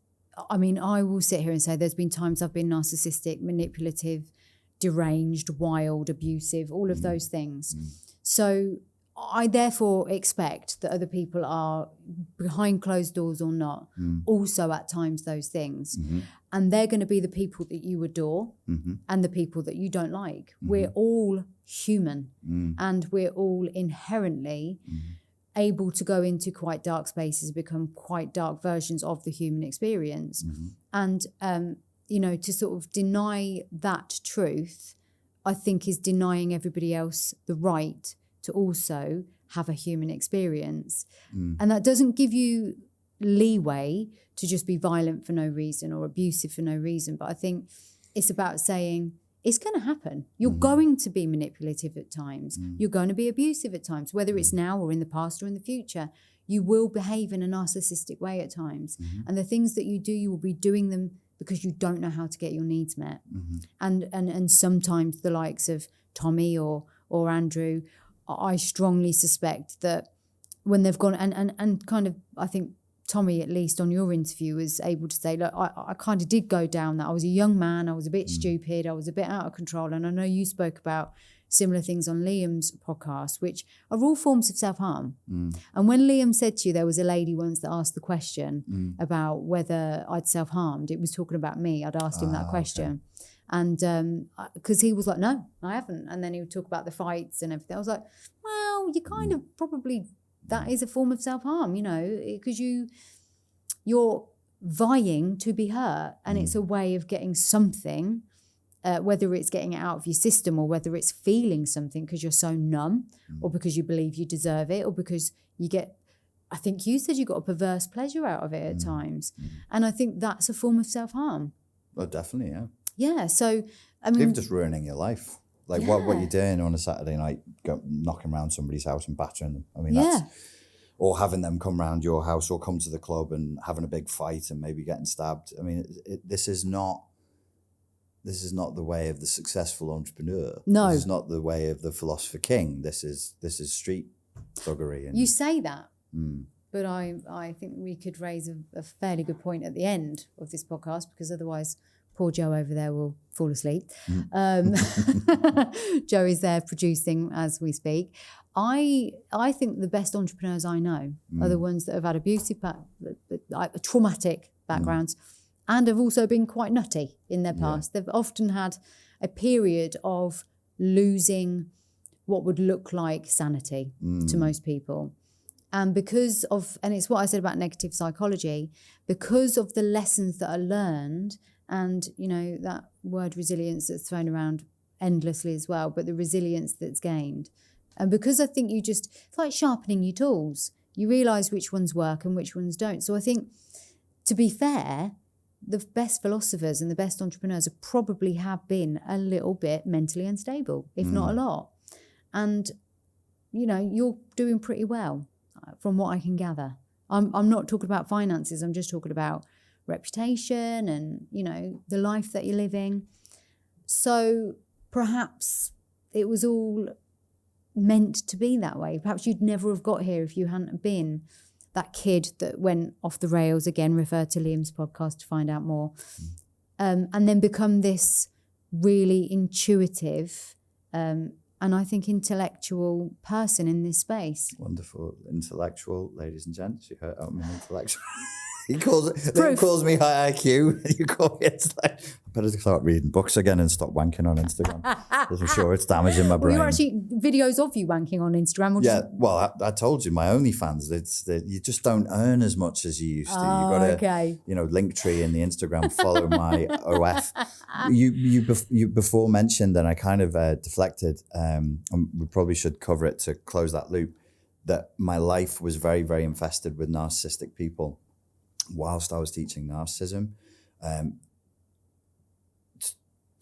I mean, I will sit here and say there's been times I've been narcissistic, manipulative, deranged, wild, abusive, all of those things. So I therefore expect that other people are, behind closed doors or not, also at times those things. And they're going to be the people that you adore and the people that you don't like. We're all human and we're all inherently able to go into quite dark spaces, become quite dark versions of the human experience. And, you know, to sort of deny that truth, I think is denying everybody else the right to also have a human experience. And that doesn't give you leeway to just be violent for no reason or abusive for no reason. But I think it's about saying, it's going to happen. You're going to be manipulative at times. You're going to be abusive at times, whether it's now or in the past or in the future. You will behave in a narcissistic way at times. And the things that you do, you will be doing them because you don't know how to get your needs met. And sometimes the likes of Tommy or Andrew, I strongly suspect that when they've gone and kind of, I think Tommy, at least on your interview, was able to say, look, I kind of did go down that. I was a young man. I was a bit stupid. I was a bit out of control. And I know you spoke about similar things on Liam's podcast, which are all forms of self-harm. And when Liam said to you, there was a lady once that asked the question about whether I'd self-harmed, it was talking about me. I'd asked him that question. Okay. And because he was like, no, I haven't. And then he would talk about the fights and everything. I was like, well, you kind of probably, that is a form of self-harm, you know, because you're vying to be hurt. And it's a way of getting something, whether it's getting it out of your system or whether it's feeling something because you're so numb or because you believe you deserve it or because you get, I think you said you got a perverse pleasure out of it at times. And I think that's a form of self-harm. Well, definitely, yeah. Yeah, so, I mean... Even just ruining your life. Like what you're doing on a Saturday night, knocking around somebody's house and battering them. I mean, that's... Or having them come round your house or come to the club and having a big fight and maybe getting stabbed. I mean, this is not the way of the successful entrepreneur. No. This is not the way of the philosopher king. This is street thuggery. And, you say that, but I think we could raise a fairly good point at the end of this podcast, because otherwise... Poor Joe over there will fall asleep. Joe is there producing as we speak. I think the best entrepreneurs I know are the ones that have had abusive, traumatic backgrounds and have also been quite nutty in their past. They've often had a period of losing what would look like sanity to most people. And because of, and it's what I said about negative psychology, because of the lessons that are learned. And, you know, that word resilience that's thrown around endlessly as well, but the resilience that's gained. And because I think it's like sharpening your tools. You realise which ones work and which ones don't. So I think, to be fair, the best philosophers and the best entrepreneurs probably have been a little bit mentally unstable, if not a lot. And, you know, you're doing pretty well from what I can gather. I'm not talking about finances. I'm just talking about reputation and, you know, the life that you're living. So perhaps it was all meant to be that way. Perhaps you'd never have got here if you hadn't been that kid that went off the rails, again, refer to Liam's podcast to find out more, and then become this really intuitive and I think intellectual person in this space. Wonderful. Intellectual, ladies and gents. You heard I'm an intellectual. He calls me high IQ. You call me intellect. I better start reading books again and stop wanking on Instagram. Because I'm sure it's damaging my brain. Well, you're actually videos of you wanking on Instagram. Well, I told you, my OnlyFans, you just don't earn as much as you used to. Oh, you got to, you know, Linktree in the Instagram, follow my OF. You before mentioned, and I kind of deflected, and we probably should cover it to close that loop, that my life was very, very infested with narcissistic people. Whilst I was teaching narcissism,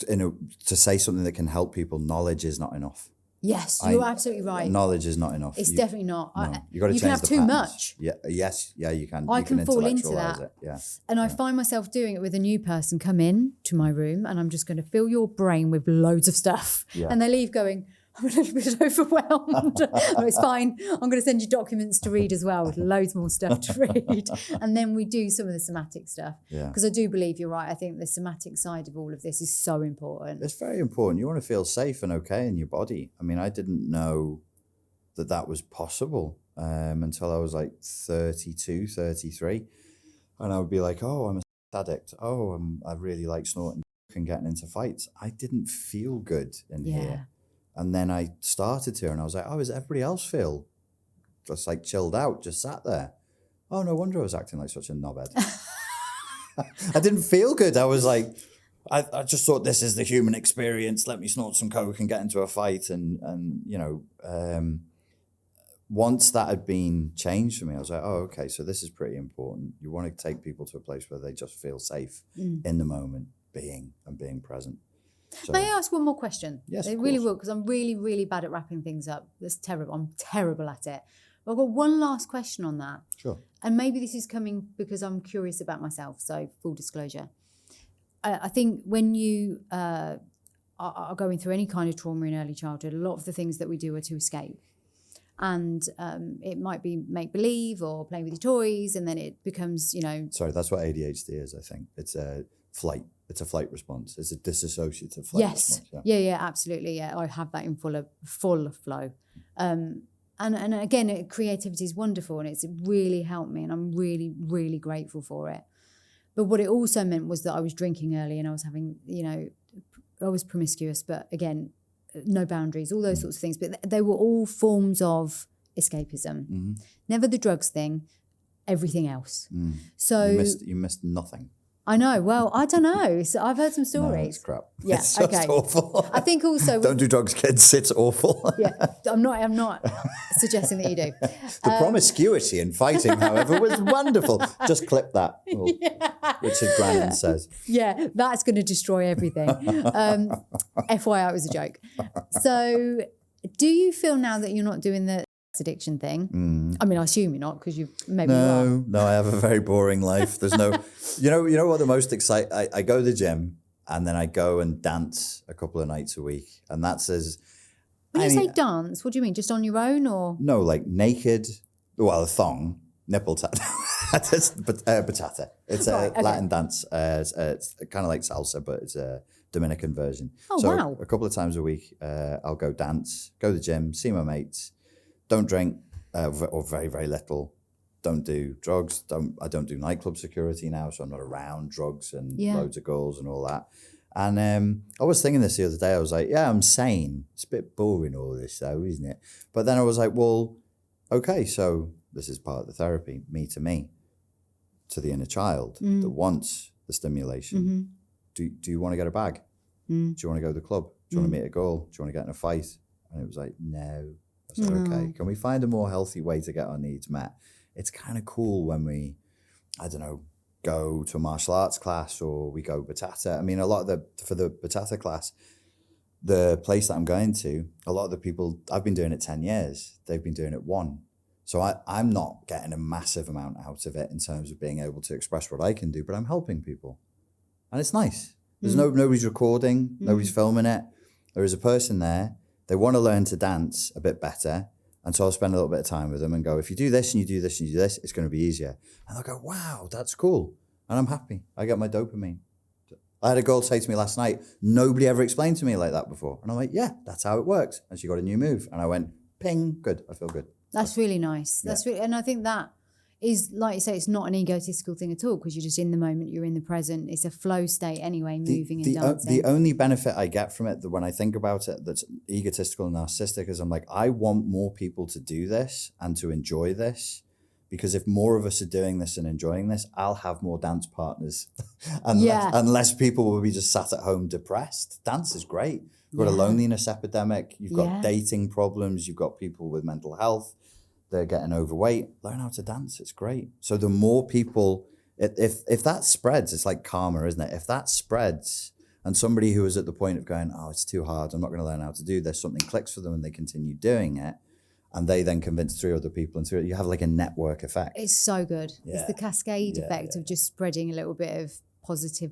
to say something that can help people, knowledge is not enough. Yes, you're absolutely right. Knowledge is not enough. It's definitely not. No, you got to change the patterns. You can have too much. Yeah. Yes. Yeah. You can. I can fall into that. It. Yeah. And I find myself doing it with a new person come in to my room, and I'm just going to fill your brain with loads of stuff, and they leave going, I'm a little bit overwhelmed. Oh, it's fine. I'm going to send you documents to read as well with loads more stuff to read. And then we do some of the somatic stuff. Because I do believe you're right. I think the somatic side of all of this is so important. It's very important. You want to feel safe and okay in your body. I mean, I didn't know that was possible until I was like 32, 33. And I would be like, oh, I'm a addict. Oh, I really like snorting and getting into fights. I didn't feel good in here. And then I started to, and I was like, oh, does everybody else feel just like chilled out, just sat there? Oh, no wonder I was acting like such a knobhead. I didn't feel good. I was like, I just thought this is the human experience. Let me snort some coke and get into a fight. And you know, once that had been changed for me, I was like, oh, okay, so this is pretty important. You want to take people to a place where they just feel safe in the moment, being present. So, may I ask one more question? Yes, it really will, because I'm really, really bad at wrapping things up. That's terrible. I'm terrible at it. But I've got one last question on that. Sure. And maybe this is coming because I'm curious about myself, so full disclosure. I think when you are going through any kind of trauma in early childhood, a lot of the things that we do are to escape. And it might be make-believe or playing with your toys, and then it becomes, you know... Sorry, that's what ADHD is, I think. It's a flight. It's a flight response. It's a dissociative flight response. Yeah, absolutely. Yeah, I have that in full flow. And again, creativity is wonderful, and it's really helped me, and I'm really, really grateful for it. But what it also meant was that I was drinking early, and I was having, you know, I was promiscuous, but again, no boundaries, all those sorts of things. But they were all forms of escapism. Never the drugs thing, everything else. So you missed nothing. I know. Well, I don't know. So I've heard some stories. No, it's crap. Yeah, it's just awful. I think also don't do drugs, kids. It's awful. Yeah, I'm not suggesting that you do. The promiscuity in fighting, however, was wonderful. Just clip that. Richard Grannon says. Yeah, that's going to destroy everything. FYI, it was a joke. So, do you feel now that you're not doing the addiction thing? I mean, I assume you're not, because you maybe No, I have a very boring life. There's no, you know what the most exciting, I go to the gym, and then I go and dance a couple of nights a week. And that's as... When you say dance, what do you mean? Just on your own, or? No, like naked, well, a thong, nipple tap. It's bachata. It's a Latin dance. It's kind of like salsa, but it's a Dominican version. Oh, so wow. A couple of times a week, I'll go dance, go to the gym, see my mates. Don't drink, or very, very little. Don't do drugs. I don't do nightclub security now, so I'm not around drugs and loads of girls and all that. And I was thinking this the other day. I was like, yeah, I'm sane. It's a bit boring all this though, isn't it? But then I was like, well, okay, so this is part of the therapy, me to the inner child that wants the stimulation. Do you want to get a bag? Do you want to go to the club? Do you want to meet a girl? Do you want to get in a fight? And it was like, no. I said, okay, can we find a more healthy way to get our needs met? It's kind of cool when we, I don't know, go to a martial arts class, or we go bachata. I mean, for the bachata class, the place that I'm going to, a lot of the people, I've been doing it 10 years. They've been doing it 1. So I'm not getting a massive amount out of it in terms of being able to express what I can do, but I'm helping people. And it's nice. There's nobody's recording, nobody's filming it. There is a person there. They want to learn to dance a bit better. And so I'll spend a little bit of time with them and go, if you do this and you do this and you do this, it's going to be easier. And they'll go, wow, that's cool. And I'm happy. I get my dopamine. I had a girl say to me last night, nobody ever explained to me like that before. And I'm like, yeah, that's how it works. And she got a new move. And I went, ping, good. I feel good. That's really nice. That's really, and I think that is, like you say, it's not an egotistical thing at all, because you're just in the moment, you're in the present. It's a flow state anyway, moving and dancing. The only benefit I get from it, that when I think about it, that's egotistical and narcissistic, is I'm like, I want more people to do this and to enjoy this, because if more of us are doing this and enjoying this, I'll have more dance partners. and less people will be just sat at home depressed. Dance is great. You've got a loneliness epidemic. You've got dating problems. You've got people with mental health. They're getting overweight. Learn how to dance. It's great. So the more people, if that spreads, it's like karma, isn't it? If that spreads And somebody who was at the point of going, oh, it's too hard, I'm not going to learn how to do this, something clicks for them and they continue doing it. And they then convince 3 other people, and you have like a network effect. It's so good. Yeah. It's the cascade effect of just spreading a little bit of positive,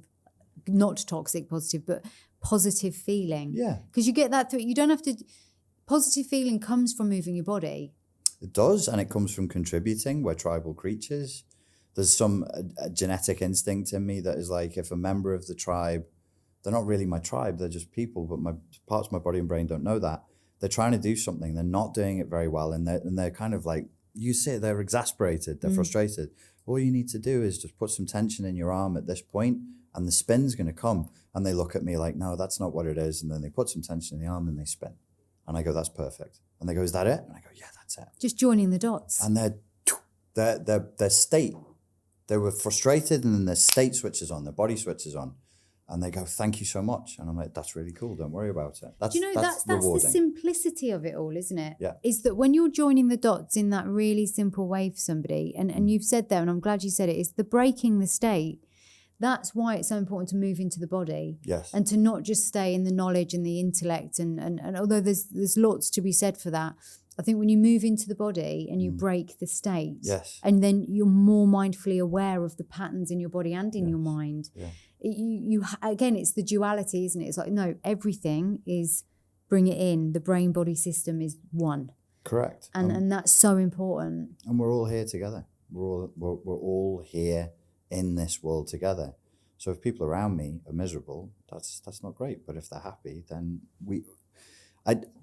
not toxic positive, but positive feeling. Yeah. Because you get that through, you don't have to, positive feeling comes from moving your body. It does, and it comes from contributing. We're tribal creatures. There's some genetic instinct in me that is like, if a member of the tribe, they're not really my tribe, they're just people, but my parts of my body and brain don't know that. They're trying to do something, they're not doing it very well, and they're kind of like, you see, they're exasperated, they're frustrated. All you need to do is just put some tension in your arm at this point, and the spin's going to come. And they look at me like, no, that's not what it is. And then they put some tension in the arm and they spin. And I go, that's perfect. And they go, is that it? And I go, yeah, that's it. Just joining the dots. And their state, they were frustrated, and then their state switches on, their body switches on. And they go, thank you so much. And I'm like, that's really cool. Don't worry about it. Do you know, that's the simplicity of it all, isn't it? Yeah. Is that when you're joining the dots in that really simple way for somebody, and you've said there, and I'm glad you said it, is the breaking the state. That's why it's so important to move into the body. Yes. And to not just stay in the knowledge and the intellect. And although there's lots to be said for that, I think when you move into the body and you break the state, yes, and then you're more mindfully aware of the patterns in your body and in your mind, you again, it's the duality, isn't it? It's like, no, everything is, bring it in. The brain-body system is one. Correct. And that's so important. And we're all here together. We're all here in this world together. So if people around me are miserable, that's not great. But if they're happy, then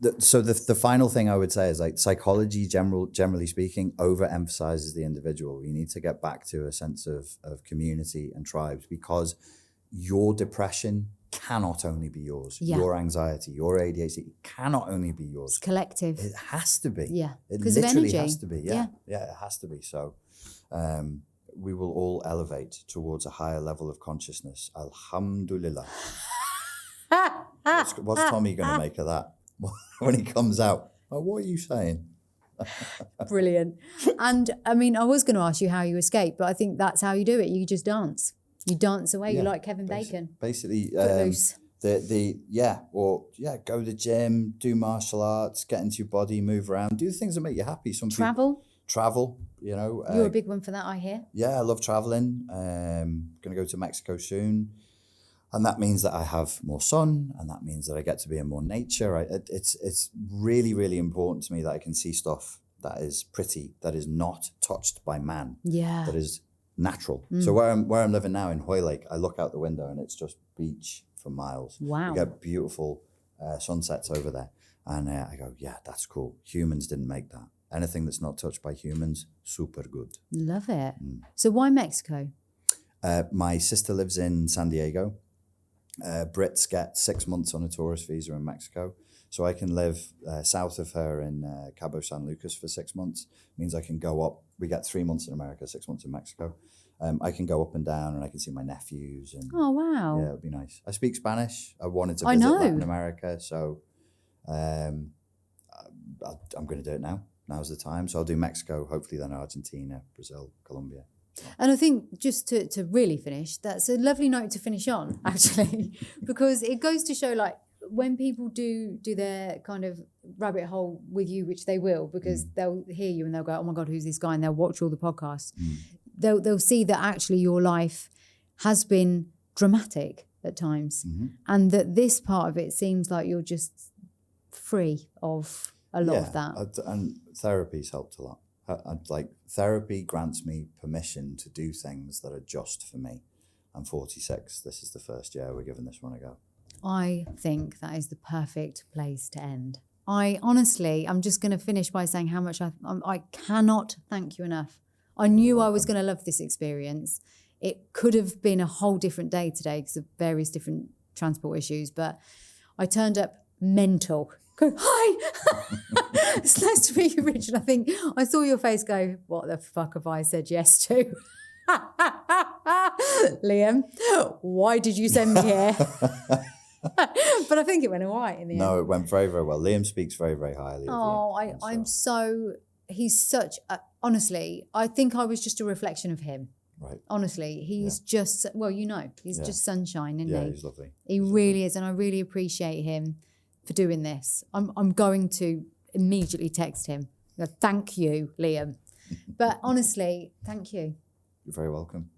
the final thing I would say is, like, psychology, generally speaking, overemphasizes the individual. You need to get back to a sense of community and tribes, because your depression cannot only be yours. Yeah. Your anxiety, your ADHD cannot only be yours. It's collective. It has to be. Yeah. It Because of literally energy. has to be. Yeah, it has to be. So we will all elevate towards a higher level of consciousness. Alhamdulillah. What's Tommy going to make of that when he comes out? Oh, what are you saying? Brilliant. And I mean, I was going to ask you how you escape, but I think that's how you do it. You just dance. You dance away. Yeah, you like Kevin Bacon. Basically, Footloose. go to the gym, do martial arts, get into your body, move around, do things that make you happy. Travel, you know. You're a big one for that, I hear. Yeah, I love traveling. Going to go to Mexico soon. And that means that I have more sun, and that means that I get to be in more nature. It's really, really important to me that I can see stuff that is pretty, that is not touched by man. Yeah. That is natural. So where I'm living now in Hoylake, I look out the window and it's just beach for miles. Wow. You get beautiful sunsets over there. And I go, yeah, that's cool. Humans didn't make that. Anything that's not touched by humans, super good. Love it. So why Mexico? My sister lives in San Diego. Brits get 6 months on a tourist visa in Mexico. So I can live south of her in Cabo San Lucas for 6 months. Means I can go up. We get 3 months in America, 6 months in Mexico. I can go up and down, and I can see my nephews. And Oh, wow. yeah, it would be nice. I speak Spanish. I wanted to visit Latin America, so I'm going to do it now. Now's the time. So I'll do Mexico, hopefully then Argentina, Brazil, Colombia. And I think just to really finish, that's a lovely note to finish on, actually, because it goes to show, like, when people do their kind of rabbit hole with you, which they will, because they'll hear you and they'll go, oh my God, who's this guy? And they'll watch all the podcasts. They'll see that actually your life has been dramatic at times, and that this part of it seems like you're just free of a lot of that. And therapy's helped a lot. Like, therapy grants me permission to do things that are just for me. I'm 46. This is the first year we're giving this one a go. I think that is the perfect place to end. I'm just going to finish by saying how much I cannot thank you enough. I knew I was going to love this experience. It could have been a whole different day today because of various different transport issues, but I turned up mental. Go, hi! It's nice to meet you, Richard. I think I saw your face go, what the fuck have I said yes to? Liam, why did you send me here? But I think it went all right in the end. No, it went very, very well. Liam speaks very, very highly of you. He's such, honestly, I think I was just a reflection of him. Right. Honestly, he's just, well, he's just sunshine, isn't he? He's lovely. He really is, and I really appreciate him for doing this. I'm going to immediately text him. Thank you, Liam. But honestly, thank you. You're very welcome.